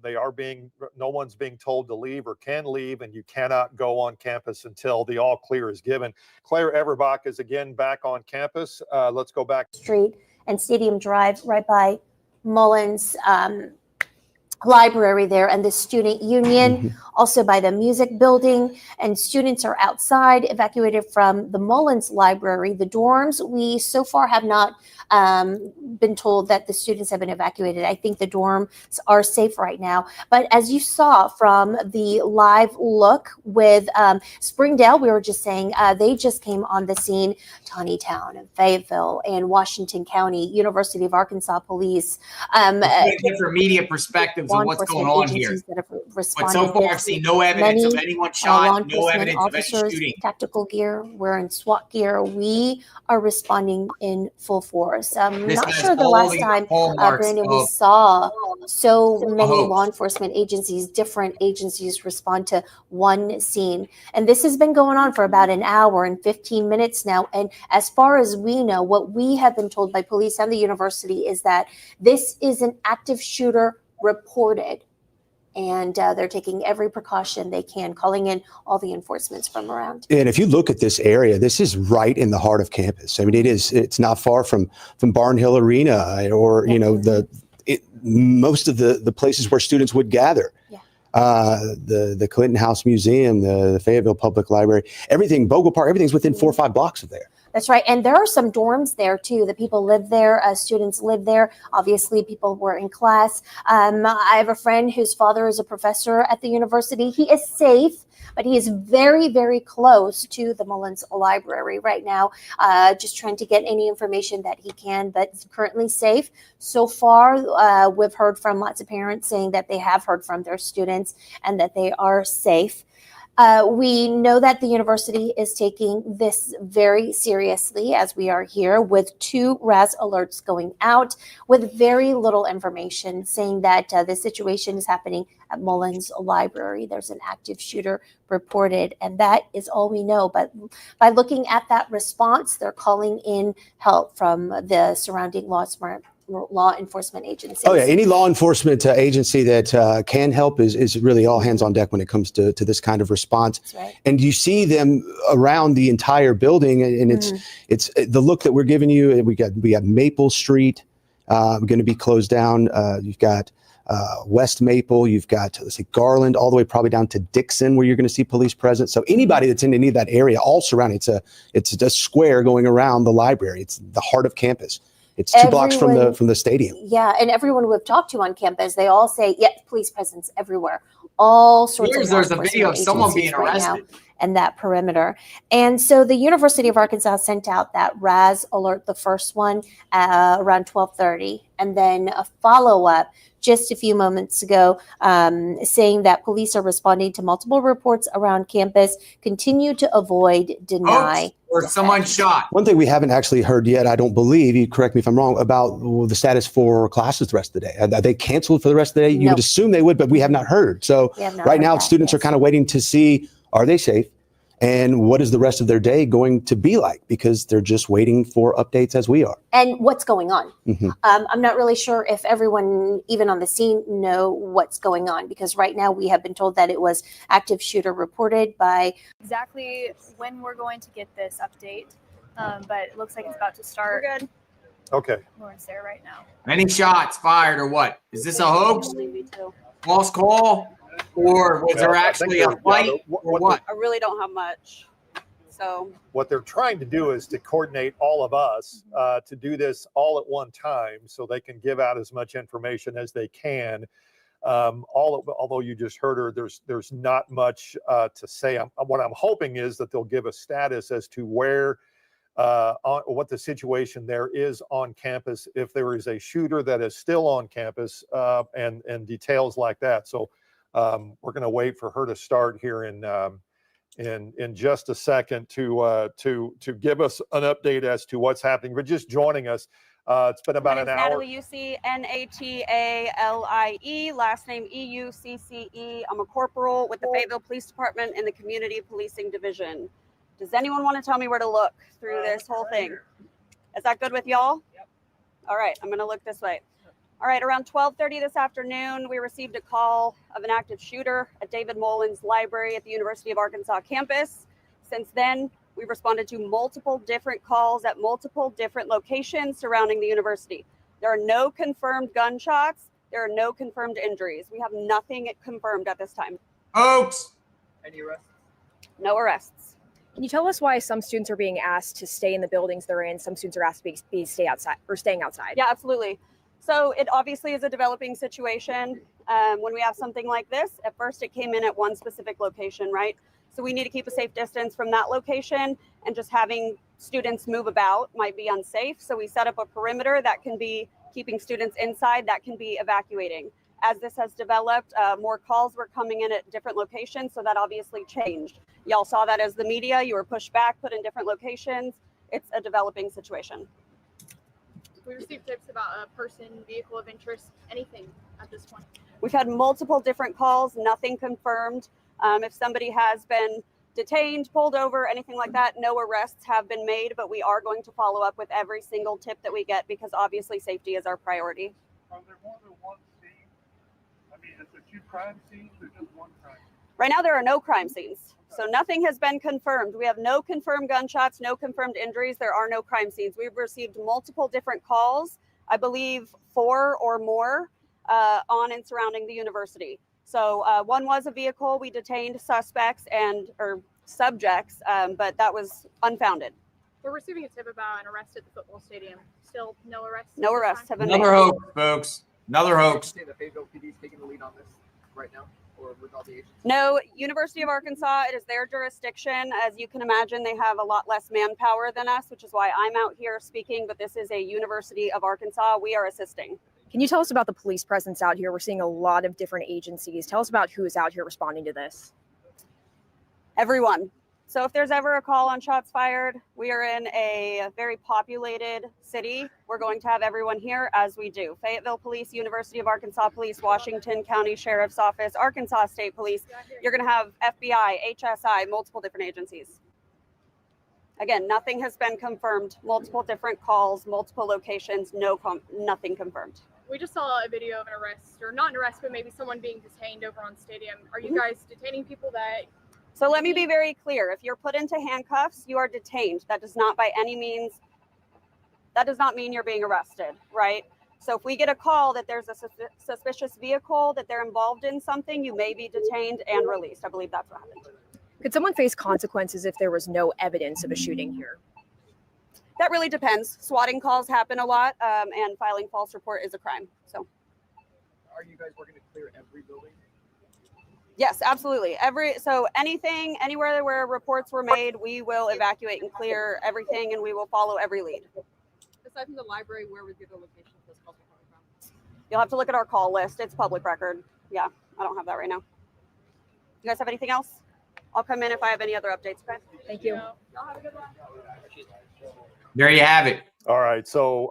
no one's being told to leave or can leave, and you cannot go on campus until the all clear is given. Claire Everbach is again back on campus. Let's go back. Street and Stadium Drive, right by Mullins library there, and the student union, also by the music building, and students are outside, evacuated from the Mullins library. The dorms, we so far have not been told that the students have been evacuated. I think the dorms are safe right now. But as you saw from the live look with Springdale, we were just saying they just came on the scene. Tawnytown and Fayetteville and Washington County, University of Arkansas Police. Different media perspectives of what's going on here. But so far, I've seen no evidence of anyone shot, no evidence of any shooting. Tactical gear, wearing SWAT gear. We are responding in full force. I'm not sure the last time, Brandon, we saw so many law enforcement agencies, different agencies respond to one scene. And this has been going on for about an hour and 15 minutes now. And as far as we know, what we have been told by police and the university is that this is an active shooter reported. And they're taking every precaution they can, calling in all the enforcements from around. And if you look at this area, this is right in the heart of campus. I mean, it's not far from Barnhill Arena or, most of the places where students would gather. Yeah. The Clinton House Museum, the Fayetteville Public Library, everything, Bogle Park, everything's within 4 or 5 blocks of there. That's right. And there are some dorms there too. The people live there, students live there. Obviously, people were in class. I have a friend whose father is a professor at the university. He is safe, but he is very, very close to the Mullins Library right now, just trying to get any information that he can, but he's currently safe. So far, we've heard from lots of parents saying that they have heard from their students and that they are safe. We know that the university is taking this very seriously, as we are here with 2 RAS alerts going out with very little information saying that this situation is happening at Mullins Library. There's an active shooter reported, and that is all we know. But by looking at that response, they're calling in help from the surrounding law enforcement agencies. Oh yeah, any law enforcement agency that can help is really all hands on deck when it comes to this kind of response. That's right. And you see them around the entire building, and it's the look that we're giving you. We got Maple Street going to be closed down. You've got West Maple. You've got, let's say, Garland, all the way probably down to Dixon, where you're going to see police presence. So anybody that's in any of that area, all surrounding, it's a square going around the library. It's the heart of campus. It's 2 blocks from the stadium. Yeah, and everyone we've talked to on campus, they all say, yeah, police presence everywhere. All sorts of there's a video of someone being arrested. Right now, and that perimeter. And so the University of Arkansas sent out that RAS alert, the first one, around 12:30, and then a follow-up just a few moments ago saying that police are responding to multiple reports around campus, continue to avoid, deny. Or someone shot. One thing we haven't actually heard yet, I don't believe, you correct me if I'm wrong, about the status for classes the rest of the day. Are they canceled for the rest of the day? You would assume they would, but we have not heard. So right now, students are kind of waiting to see, are they safe? And what is the rest of their day going to be like? Because they're just waiting for updates as we are. And what's going on. I'm not really sure if everyone, even on the scene, know what's going on, because right now we have been told that it was active shooter reported by. Exactly when we're going to get this update, but it looks like it's about to start. We're good. Okay. Lauren's there right now. Any shots fired or what? Is this a hoax? False call? Or was there actually a fight or what? I really don't have much. So what they're trying to do is to coordinate all of us to do this all at one time so they can give out as much information as they can. Although you just heard her, there's not much to say. What I'm hoping is that they'll give a status as to where what the situation there is on campus, if there is a shooter that is still on campus, and details like that. So we're going to wait for her to start here in just a second to give us an update as to what's happening. But just joining us, it's been about an hour. Natalie, UCNATALIE, last name EUCCE. I'm a corporal with the Fayetteville Police Department in the Community Policing Division. Does anyone want to tell me where to look through this whole thing? Is that good with y'all? Yep. All right, I'm going to look this way. All right, around 12:30 this afternoon, we received a call of an active shooter at David Mullins Library at the University of Arkansas campus. Since then, we've responded to multiple different calls at multiple different locations surrounding the university. There are no confirmed gunshots. There are no confirmed injuries. We have nothing confirmed at this time. Hoax. Any arrests? No arrests. Can you tell us why some students are being asked to stay in the buildings they're in? Some students are asked to stay outside or staying outside. Yeah, absolutely. So it obviously is a developing situation. When we have something like this, at first it came in at one specific location, right? So we need to keep a safe distance from that location, and just having students move about might be unsafe. So we set up a perimeter that can be keeping students inside, that can be evacuating. As this has developed, more calls were coming in at different locations, so that obviously changed. Y'all saw that as the media, you were pushed back, put in different locations. It's a developing situation. We received tips about a person, vehicle of interest, anything at this point? We've had multiple different calls, nothing confirmed. If somebody has been detained, pulled over, anything like that, no arrests have been made, but we are going to follow up with every single tip that we get, because obviously safety is our priority. Are there more than one scene? I mean, is there 2 crime scenes or just one crime? Right now, there are no crime scenes. So nothing has been confirmed. We have no confirmed gunshots, no confirmed injuries. There are no crime scenes. We've received multiple different calls, I believe 4 or more, on and surrounding the university. So one was a vehicle. We detained suspects or subjects, but that was unfounded. We're receiving a tip about an arrest at the football stadium. Still no arrests? No arrests have been made. Another hoax, folks. Another hoax. Say the Fayetteville PD is taking the lead on this right now, or with all the agencies? No, University of Arkansas, it is their jurisdiction. As you can imagine, they have a lot less manpower than us, which is why I'm out here speaking, but this is a University of Arkansas. We are assisting. Can you tell us about the police presence out here? We're seeing a lot of different agencies. Tell us about who is out here responding to this. Everyone. So if there's ever a call on shots fired, we are in a very populated city. We're going to have everyone here, as we do. Fayetteville Police, University of Arkansas Police, Washington County Sheriff's Office, Arkansas State Police. You're going to have FBI, HSI, multiple different agencies. Again, nothing has been confirmed. Multiple different calls, multiple locations, nothing confirmed. We just saw a video of an arrest, or not an arrest, but maybe someone being detained over on Stadium. Are you guys detaining people that... So let me be very clear. If you're put into handcuffs, you are detained. That does not by any means, that does not mean you're being arrested, right? So if we get a call that there's a suspicious vehicle, that they're involved in something, you may be detained and released. I believe that's what happened. Could someone face consequences if there was no evidence of a shooting here? That really depends. Swatting calls happen a lot, and filing false report is a crime. So, Are you guys working to clear every building? yes, absolutely. So anything, anywhere where reports were made, we will evacuate and clear everything, and we will follow every lead. Aside from the library, where would be the location of those calls coming from? You'll have to look at our call list. It's public record. Yeah, I don't have that right now. You guys have anything else? I'll come in if I have any other updates. Okay. Thank you. Y'all have a good one. There you have it. All right. So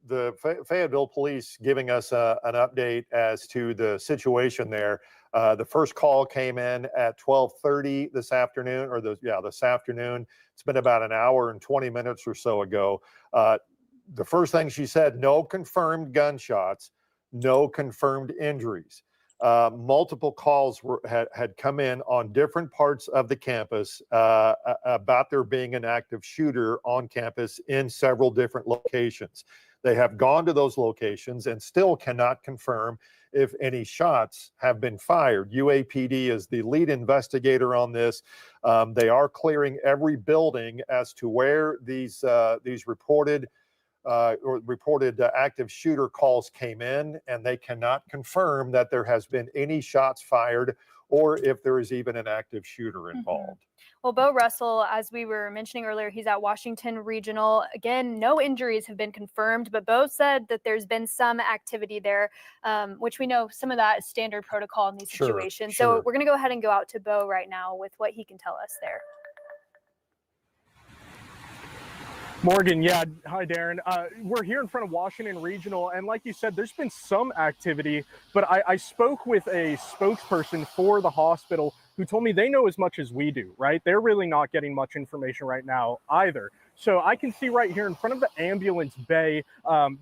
the Fayetteville Police giving us an update as to the situation there. The first call came in at 12:30 this afternoon, or this afternoon. It's been about an hour and 20 minutes or so ago. The first thing she said, no confirmed gunshots, no confirmed injuries. Multiple calls had come in on different parts of the campus about there being an active shooter on campus in several different locations. They have gone to those locations and still cannot confirm if any shots have been fired. UAPD is the lead investigator on this. They are clearing every building as to where these reported active shooter calls came in, and they cannot confirm that there has been any shots fired or if there is even an active shooter involved. Well, Bo Russell, as we were mentioning earlier, he's at Washington Regional. Again, no injuries have been confirmed, but Bo said that there's been some activity there, which we know some of that is standard protocol in these situations. So we're going to go ahead and go out to Bo right now with what he can tell us there. Morgan, yeah. Hi, Darren. We're here in front of Washington Regional, and like you said, there's been some activity, but I spoke with a spokesperson for the hospital who told me they know as much as we do, right? They're really not getting much information right now either. So I can see right here in front of the ambulance bay,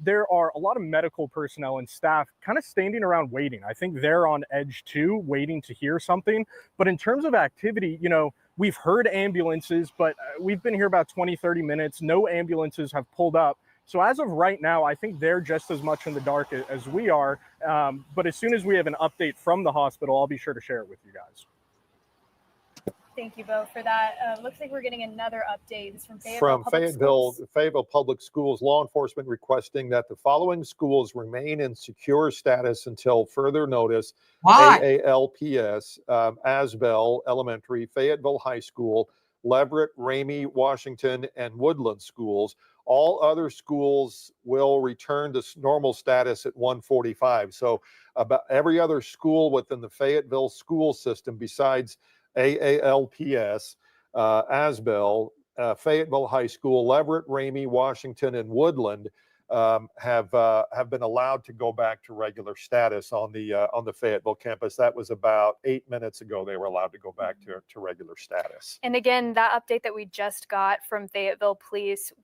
there are a lot of medical personnel and staff kind of standing around waiting. I think they're on edge too, waiting to hear something. But in terms of activity, you know, we've heard ambulances, but we've been here about 20, 30 minutes. No ambulances have pulled up. So as of right now, I think they're just as much in the dark as we are. But as soon as we have an update from the hospital, I'll be sure to share it with you guys. Thank you, Bo, for that. Looks like we're getting another update. It's from Fayetteville Public Schools. Law enforcement requesting that the following schools remain in secure status until further notice. Why? AALPS, Asbel Elementary, Fayetteville High School, Leverett, Ramey, Washington, and Woodland schools. All other schools will return to normal status at 1:45. So about every other school within the Fayetteville school system besides AALPS, Asbel, Fayetteville High School, Leverett, Ramey, Washington, and Woodland have been allowed to go back to regular status on the Fayetteville campus. That was about 8 minutes ago. They were allowed to go back to regular status. And again, that update that we just got from Fayetteville Police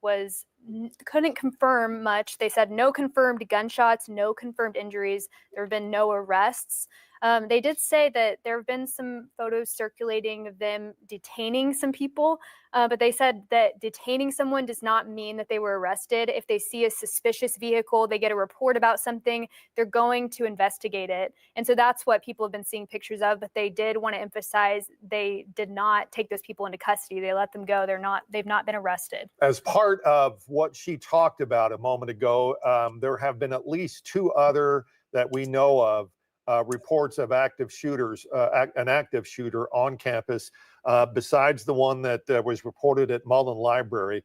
couldn't confirm much. They said no confirmed gunshots, no confirmed injuries. There have been no arrests. They did say that there have been some photos circulating of them detaining some people, but they said that detaining someone does not mean that they were arrested. If they see a suspicious vehicle, they get a report about something, they're going to investigate it. And so that's what people have been seeing pictures of, but they did want to emphasize they did not take those people into custody. They let them go. They've not been arrested. As part of what she talked about a moment ago, there have been at least 2 other that we know of reports of active shooters, an active shooter on campus, besides the one that was reported at Mullins Library.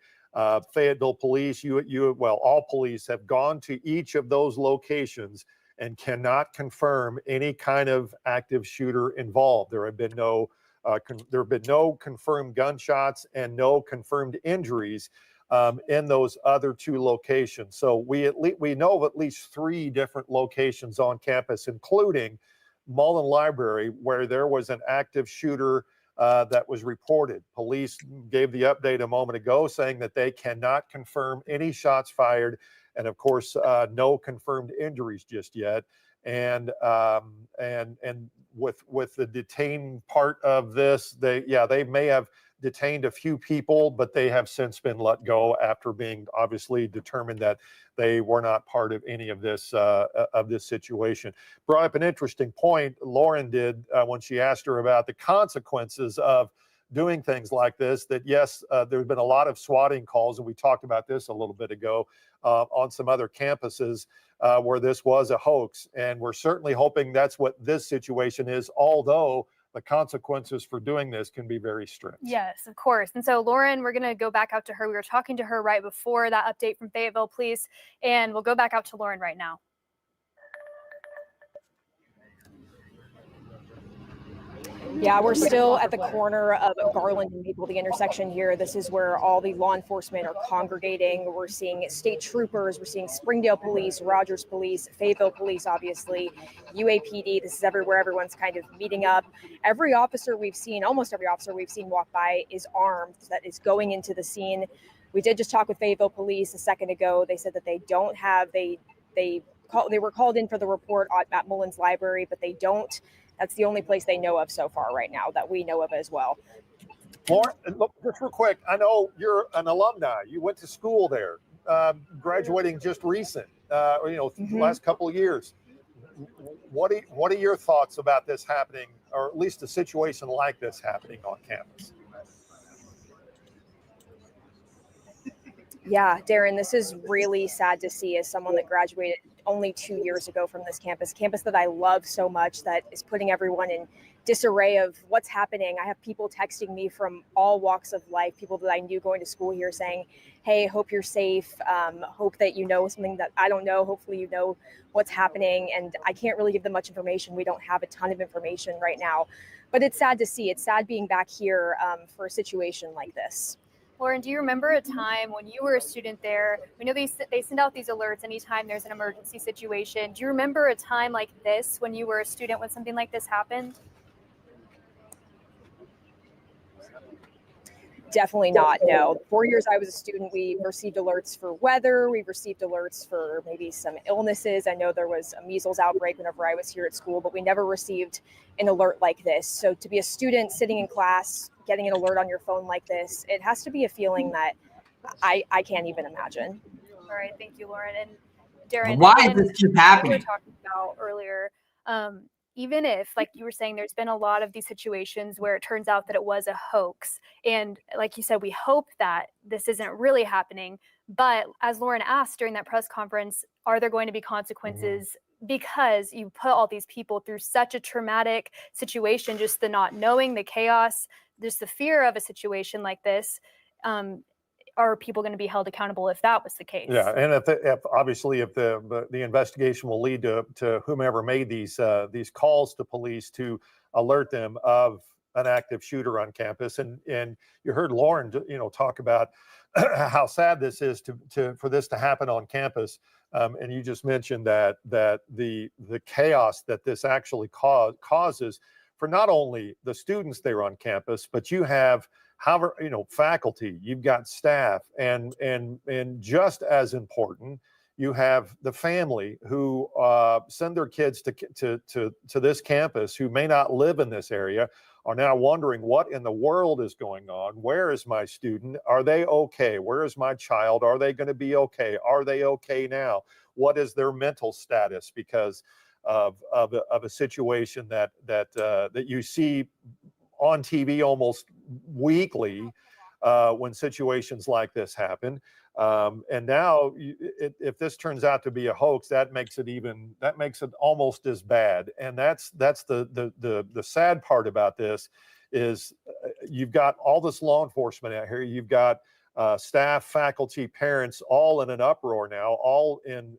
Fayetteville Police, all police have gone to each of those locations and cannot confirm any kind of active shooter involved. There have been no confirmed gunshots and no confirmed injuries in those other 2 locations. So we know of at least 3 different locations on campus, including Mullins Library, where there was an active shooter that was reported. Police gave the update a moment ago saying that they cannot confirm any shots fired, and of course, no confirmed injuries just yet. And with the detained part of this, they may have detained a few people, but they have since been let go after being obviously determined that they were not part of any of this situation. Brought up an interesting point Lauren did when she asked her about the consequences of doing things like this, that yes, there's been a lot of swatting calls, and we talked about this a little bit ago on some other campuses where this was a hoax. And we're certainly hoping that's what this situation is, although the consequences for doing this can be very strict. Yes, of course. And so Lauren, we're going to go back out to her. We were talking to her right before that update from Fayetteville Police, and we'll go back out to Lauren right now. Yeah, we're still at the corner of Garland and Maple, the intersection here. This is where all the law enforcement are congregating. We're seeing state troopers, we're seeing Springdale Police, Rogers Police, Fayetteville Police, obviously, UAPD. This is everywhere everyone's kind of meeting up. Every officer we've seen, almost every officer we've seen walk by is armed, that is going into the scene. We did just talk with Fayetteville Police a second ago. They said that they don't have, they were called in for the report at Mullins Library, but they don't. That's the only place they know of so far right now that we know of as well. Lauren, look, just real quick, I know you're an alumni. You went to school there, graduating just recent, last couple of years. What are your thoughts about this happening, or at least a situation like this happening on campus? Yeah, Darren, this is really sad to see as someone that graduated only 2 years ago from this campus that I love so much, that is putting everyone in disarray of what's happening. I have people texting me from all walks of life, people that I knew going to school here, saying, hey, hope you're safe, hope that you know something that I don't know, hopefully you know what's happening. And I can't really give them much information. We don't have a ton of information right now, but it's sad to see. It's sad being back here for a situation like this. Lauren, do you remember a time when you were a student there? We know they send out these alerts anytime there's an emergency situation. Do you remember a time like this when you were a student when something like this happened? Definitely not, no. 4 years I was a student, we received alerts for weather, we received alerts for maybe some illnesses. I know there was a measles outbreak whenever I was here at school, but we never received an alert like this. So to be a student sitting in class, getting an alert on your phone like this, it has to be a feeling that I can't even imagine. All right, thank you, Lauren. And Darren, why does this keep happening? We were talking about earlier, even if, like you were saying, there's been a lot of these situations where it turns out that it was a hoax. And like you said, we hope that this isn't really happening. But as Lauren asked during that press conference, are there going to be consequences because you put all these people through such a traumatic situation, just the not knowing, the chaos, just the fear of a situation like this? Are people going to be held accountable if that was the case? Yeah, and if the investigation will lead to whomever made these calls to police to alert them of an active shooter on campus, and you heard Lauren, talk about how sad this is for this to happen on campus, and you just mentioned that the chaos that this actually causes for not only the students there on campus, but you have faculty, you've got staff, and just as important you have the family who send their kids to this campus who may not live in this area, are now wondering what in the world is going on. Where is my student? Are they okay? Where is my child? Are they going to be okay? Are they okay now? What is their mental status because of a situation that you see on TV almost weekly when situations like this happen? And now, if this turns out to be a hoax, that makes it almost as bad. And that's the sad part about this is you've got all this law enforcement out here. You've got staff, faculty, parents, all in an uproar now, all in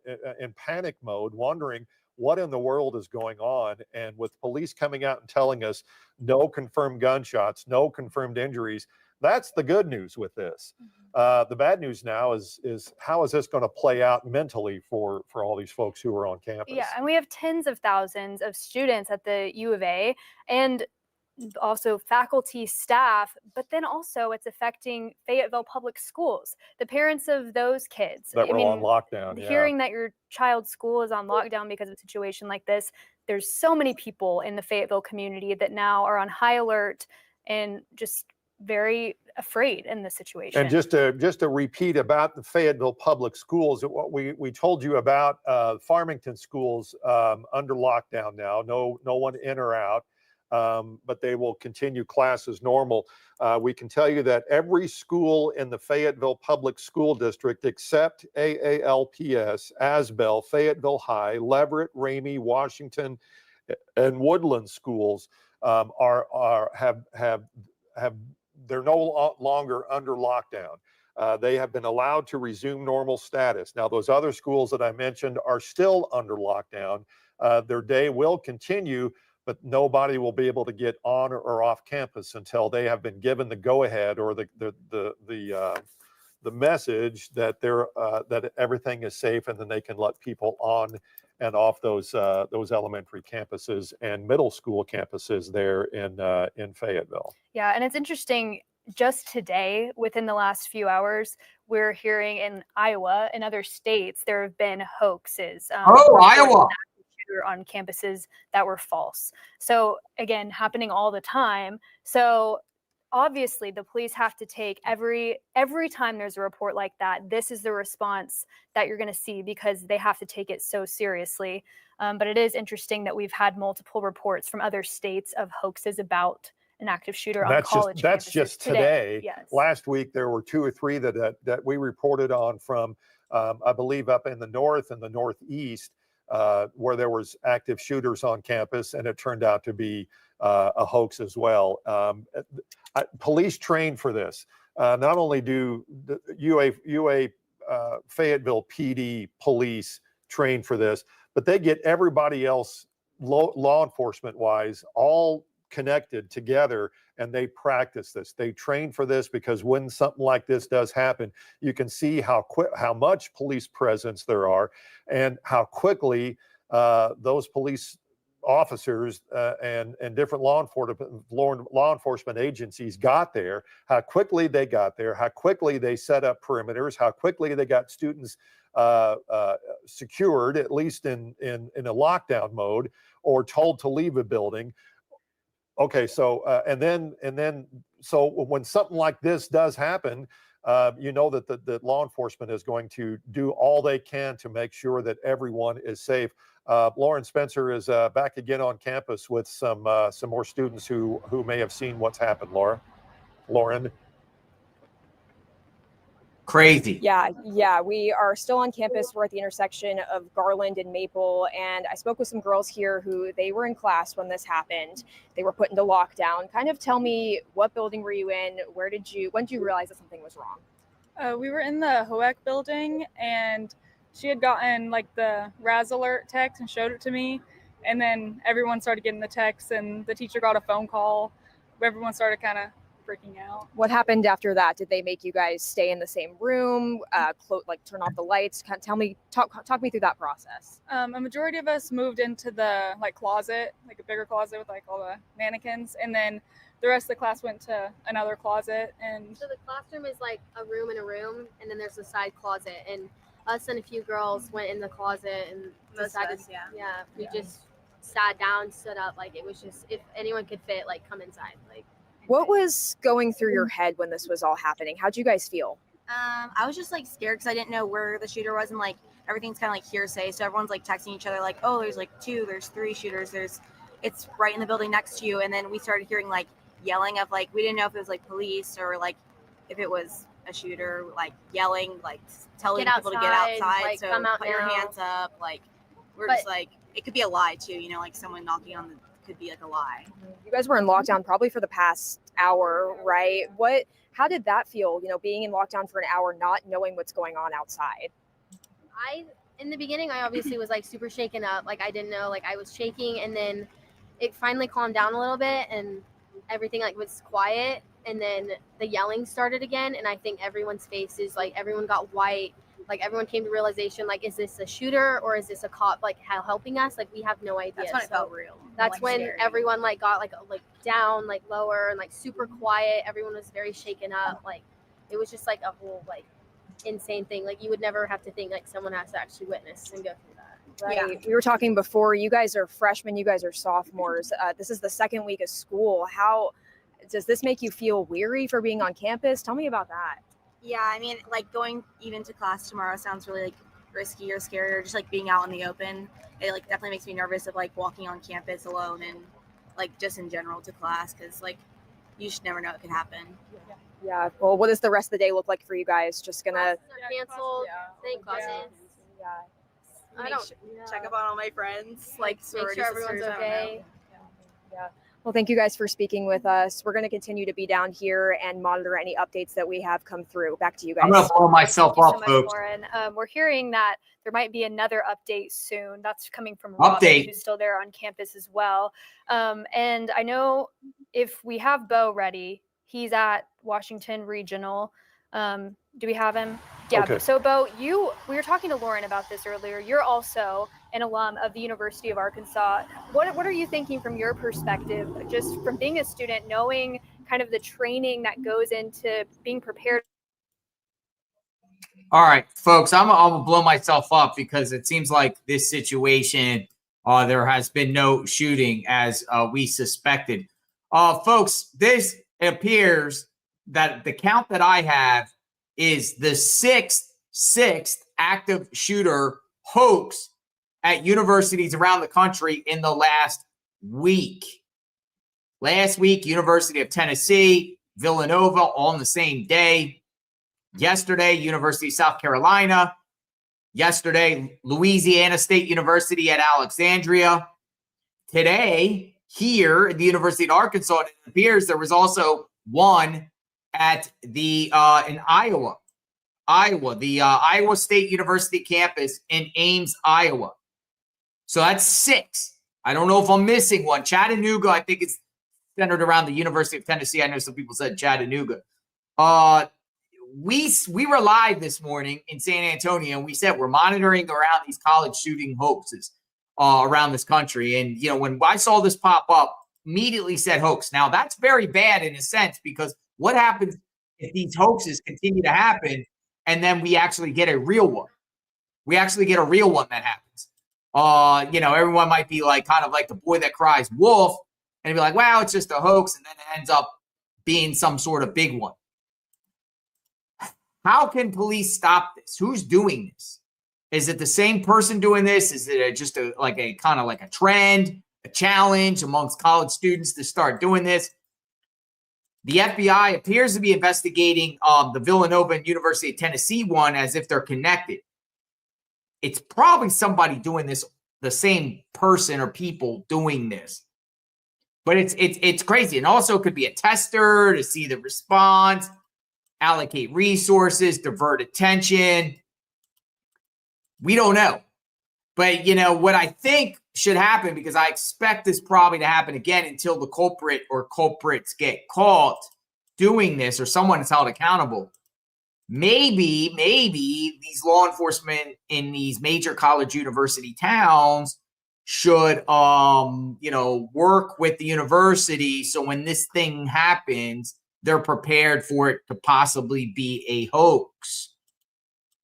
panic mode, wondering what in the world is going on. And with police coming out and telling us no confirmed gunshots, no confirmed injuries, that's the good news with this. The bad news now is how is this going to play out mentally for all these folks who are on campus? Yeah, and we have tens of thousands of students at the U of A, and also faculty, staff, but then also it's affecting Fayetteville public schools, the parents of those kids that were on lockdown. Hearing that your child's school is on lockdown because of a situation like this, there's so many people in the Fayetteville community that now are on high alert and just very afraid in this situation. And just to repeat about the Fayetteville public schools, what we told you about Farmington schools under lockdown now, no one in or out. But they will continue class as normal. We can tell you that every school in the Fayetteville Public School District except AALPS, Asbel, Fayetteville High, Leverett, Ramey, Washington, and Woodland schools they're no longer under lockdown. They have been allowed to resume normal status. Now, those other schools that I mentioned are still under lockdown. Their day will continue, but nobody will be able to get on or off campus until they have been given the go-ahead or the message that that everything is safe, and then they can let people on and off those elementary campuses and middle school campuses there in Fayetteville. Yeah, and it's interesting. Just today, within the last few hours, we're hearing in Iowa and other states there have been hoaxes. Iowa! On campuses that were false. So again, happening all the time. So obviously the police have to take every time there's a report like that, this is the response that you're going to see because they have to take it so seriously. But it is interesting that we've had multiple reports from other states of hoaxes about an active shooter on college campuses. That's just today. Yes. Last week there were 2 or 3 that we reported on from I believe up in the north and the northeast, where there was active shooters on campus, and it turned out to be a hoax as well. Police train for this. Not only do the UA Fayetteville PD police train for this, but they get everybody else law enforcement wise all connected together, and they practice this. They train for this because when something like this does happen, you can see how much police presence there are, and how quickly those police officers and different law enforcement agencies got there, how quickly they got there, how quickly they set up perimeters, how quickly they got students secured, at least in a lockdown mode, or told to leave a building. Okay, so and then so when something like this does happen, you know that law enforcement is going to do all they can to make sure that everyone is safe. Lauren Spencer is back again on campus with some more students who may have seen what's happened. Lauren. Crazy. Yeah, we are still on campus. We're at the intersection of Garland and Maple, and I spoke with some girls here who they were in class when this happened. They were put into lockdown. Kind of tell me, what building were you in? When did you realize that something was wrong? We were in the hoax building, and she had gotten like the Raz alert text and showed it to me, and then everyone started getting the text, and the teacher got a phone call. Everyone started kind of freaking out. What happened after that? Did they make you guys stay in the same room, turn off the lights? Talk me through that process. A majority of us moved into the closet, like a bigger closet with all the mannequins, and then the rest of the class went to another closet. And so the classroom is like a room in a room, and then there's a side closet, and us and a few girls went in the closet and Most of decided, us, yeah. we just sat down, stood up. Like, it was just, if anyone could fit, like, come inside. Like, What was going through your head when this was all happening? How'd you guys feel? I was just like scared because I didn't know where the shooter was, and like everything's kind of like hearsay. So everyone's like texting each other, like, "Oh, there's like 2, there's 3 shooters. It's right in the building next to you." And then we started hearing like yelling of like, we didn't know if it was like police or like if it was a shooter, like yelling, like telling Get people to get outside, outside. like, So come out put your now. hands up. Like we're But- just like, it could be a lie too. You know, like someone knocking on the could be like a lie. You guys were in lockdown probably for the past hour, right? How did that feel, being in lockdown for an hour, not knowing what's going on outside? In the beginning, I obviously was like super shaken up. Like, I didn't know, like, I was shaking, and then it finally calmed down a little bit and everything like was quiet. And then the yelling started again. And I think everyone's faces, like, everyone got white. Like, everyone came to realization, like, is this a shooter or is this a cop, like, helping us? Like, we have no idea. That's when it So felt real. That's Like, when scary. everyone like got like down, like lower, and like super quiet. Everyone was very shaken up. Like, it was just like a whole like insane thing. Like, you would never have to think like someone has to actually witness and go through that. Right. Yeah. We were talking before, you guys are freshmen, you guys are sophomores. This is the second week of school. How does this make you feel weary for being on campus? Tell me about that. Yeah, I mean, like going even to class tomorrow sounds really like risky or scary, or just like being out in the open. It like definitely makes me nervous of like walking on campus alone and like just in general to class, because like you just never know what could happen. Yeah. Well, what does the rest of the day look like for you guys? Just gonna Canceled. Thank goodness. I don't Check up on all my friends, like make sorority sure everyone's sisters, I don't know. okay. Yeah. Well, thank you guys for speaking with us. We're going to continue to be down here and monitor any updates that we have come through. Back to you guys. I'm gonna blow myself Thank you up, so much, folks. Lauren. We're hearing that there might be another update soon. That's coming from Robin, Update. who's still there on campus as well. And I know if we have Bo ready, he's at Washington Regional. Do we have him? Yeah. Okay. So Bo, we were talking to Lauren about this earlier. You're also an alum of the University of Arkansas. What are you thinking from your perspective, just from being a student, knowing kind of the training that goes into being prepared? All right, folks, I'm gonna blow myself up because it seems like this situation, there has been no shooting as we suspected. Folks, this appears that the count that I have is the sixth active shooter hoax at universities around the country in the last week. Last week, University of Tennessee, Villanova, all on the same day. Yesterday, University of South Carolina. Yesterday, Louisiana State University at Alexandria. Today, here at the University of Arkansas, it appears there was also one at the in Iowa, the Iowa State University campus in Ames, Iowa. So that's 6. I don't know if I'm missing one. Chattanooga, I think it's centered around the University of Tennessee. I know some people said Chattanooga. We were live this morning in San Antonio, and we said we're monitoring around these college shooting hoaxes around this country. And, you know, when I saw this pop up, immediately said hoax. Now, that's very bad in a sense, because what happens if these hoaxes continue to happen and then we actually get a real one? We actually get a real one that happens. You know, everyone might be like, kind of like the boy that cries wolf, and be like, wow, it's just a hoax. And then it ends up being some sort of big one. How can police stop this? Who's doing this? Is it the same person doing this? Is it just a kind of like a trend, a challenge amongst college students to start doing this? The FBI appears to be investigating the Villanova and University of Tennessee one as if they're connected. It's probably somebody doing this, the same person or people doing this. But it's crazy. And also it could be a tester to see the response, allocate resources, divert attention. We don't know. But, you know, what I think should happen, because I expect this probably to happen again until the culprit or culprits get caught doing this or someone is held accountable. Maybe these law enforcement in these major college university towns should, you know, work with the university so when this thing happens, they're prepared for it to possibly be a hoax.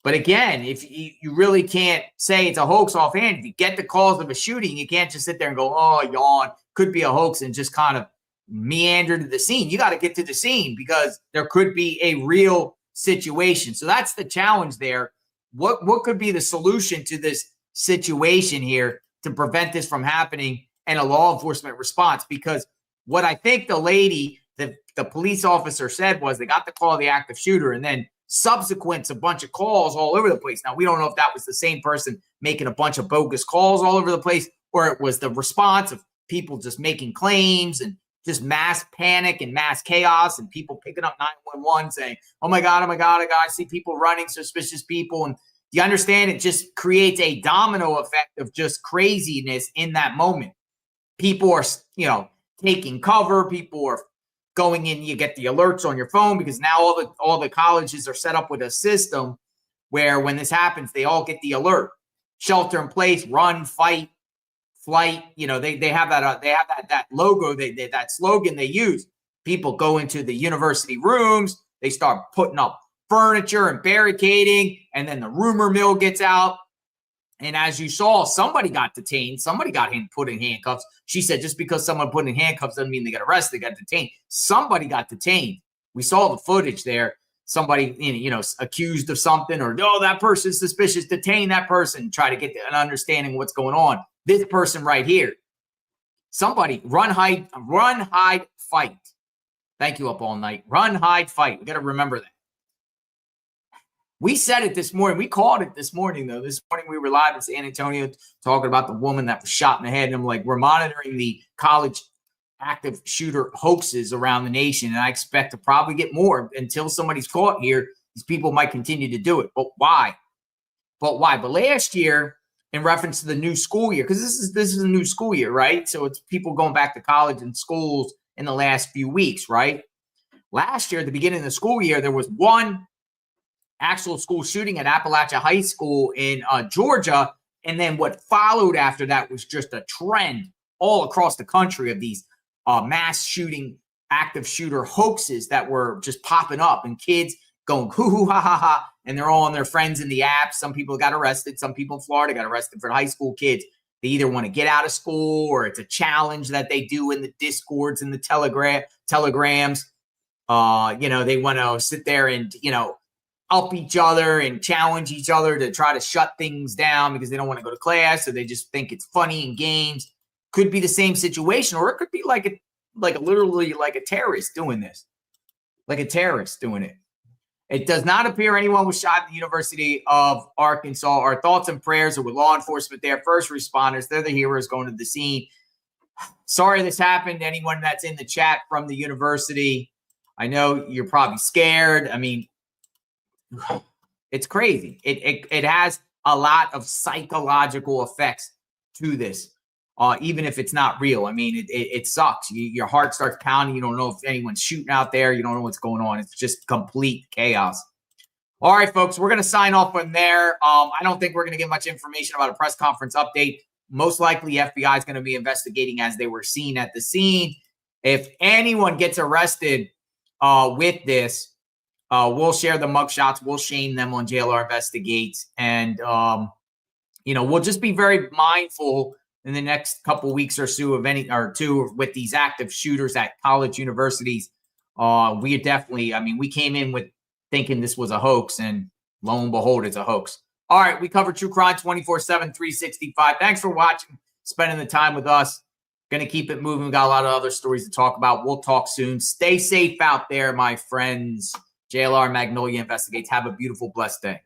But again, if you really can't say it's a hoax offhand, if you get the calls of a shooting, you can't just sit there and go, oh, yawn, could be a hoax, and just kind of meander to the scene. You got to get to the scene because there could be a real situation. So that's the challenge there. What could be the solution to this situation here to prevent this from happening and a law enforcement response? Because what I think the lady, the police officer said was they got the call of the active shooter, and then subsequent a bunch of calls all over the place. Now, we don't know if that was the same person making a bunch of bogus calls all over the place, or it was the response of people just making claims and just mass panic and mass chaos and people picking up 911 saying, oh my God, I see people running, suspicious people. And you understand, it just creates a domino effect of just craziness in that moment. People are, taking cover. People are going in. You get the alerts on your phone because now all the colleges are set up with a system where when this happens, they all get the alert. Shelter in place, run, fight, flight. They have that logo, that slogan they use. People go into the university rooms. They start putting up furniture and barricading, and then the rumor mill gets out. And as you saw, somebody got detained. Somebody got put in handcuffs. She said just because someone put in handcuffs doesn't mean they got arrested. They got detained. Somebody got detained. We saw the footage there. Somebody, accused of something, or, oh, that person's suspicious. Detain that person. Try to get an understanding of what's going on. This person right here. Somebody run, hide, fight. Thank you, Up All Night. Run, hide, fight. We got to remember that. We said it this morning. We called it this morning, though. This morning we were live in San Antonio talking about the woman that was shot in the head. And I'm like, we're monitoring the college active shooter hoaxes around the nation. And I expect to probably get more until somebody's caught here. These people might continue to do it. But why? But last year, in reference to the new school year, because this is a new school year, right? So it's people going back to college and schools in the last few weeks, right? Last year, at the beginning of the school year, there was one actual school shooting at Appalachia High School in Georgia. And then what followed after that was just a trend all across the country of these mass shooting, active shooter hoaxes that were just popping up, and kids going hoo-hoo, ha-ha-ha, and they're all on their friends in the app. Some people got arrested. Some people in Florida got arrested for high school kids. They either want to get out of school, or it's a challenge that they do in the Discords and the telegrams. They want to sit there and, up each other and challenge each other to try to shut things down because they don't want to go to class, so they just think it's funny in games. Could be the same situation, or it could be literally like a terrorist doing this, like a terrorist doing it. It does not appear anyone was shot at the University of Arkansas. Our thoughts and prayers are with law enforcement there, first responders. They're the heroes going to the scene. Sorry this happened to anyone that's in the chat from the university. I know you're probably scared. I mean, it's crazy. It has a lot of psychological effects to this, even if it's not real. I mean, it sucks. Your heart starts pounding. You don't know if anyone's shooting out there. You don't know what's going on. It's just complete chaos. All right, folks, we're going to sign off from there. I don't think we're going to get much information about a press conference update. Most likely, FBI is going to be investigating as they were seen at the scene. If anyone gets arrested with this, we'll share the mugshots. We'll shame them on JLR Investigates. And, we'll just be very mindful in the next couple weeks or so of two with these active shooters at college universities. We definitely, we came in with thinking this was a hoax, and lo and behold, it's a hoax. All right, we cover true crime 24/7, 365. Thanks for watching, spending the time with us. Going to keep it moving. We got a lot of other stories to talk about. We'll talk soon. Stay safe out there, my friends. JLR Magnolia Investigates. Have a beautiful, blessed day.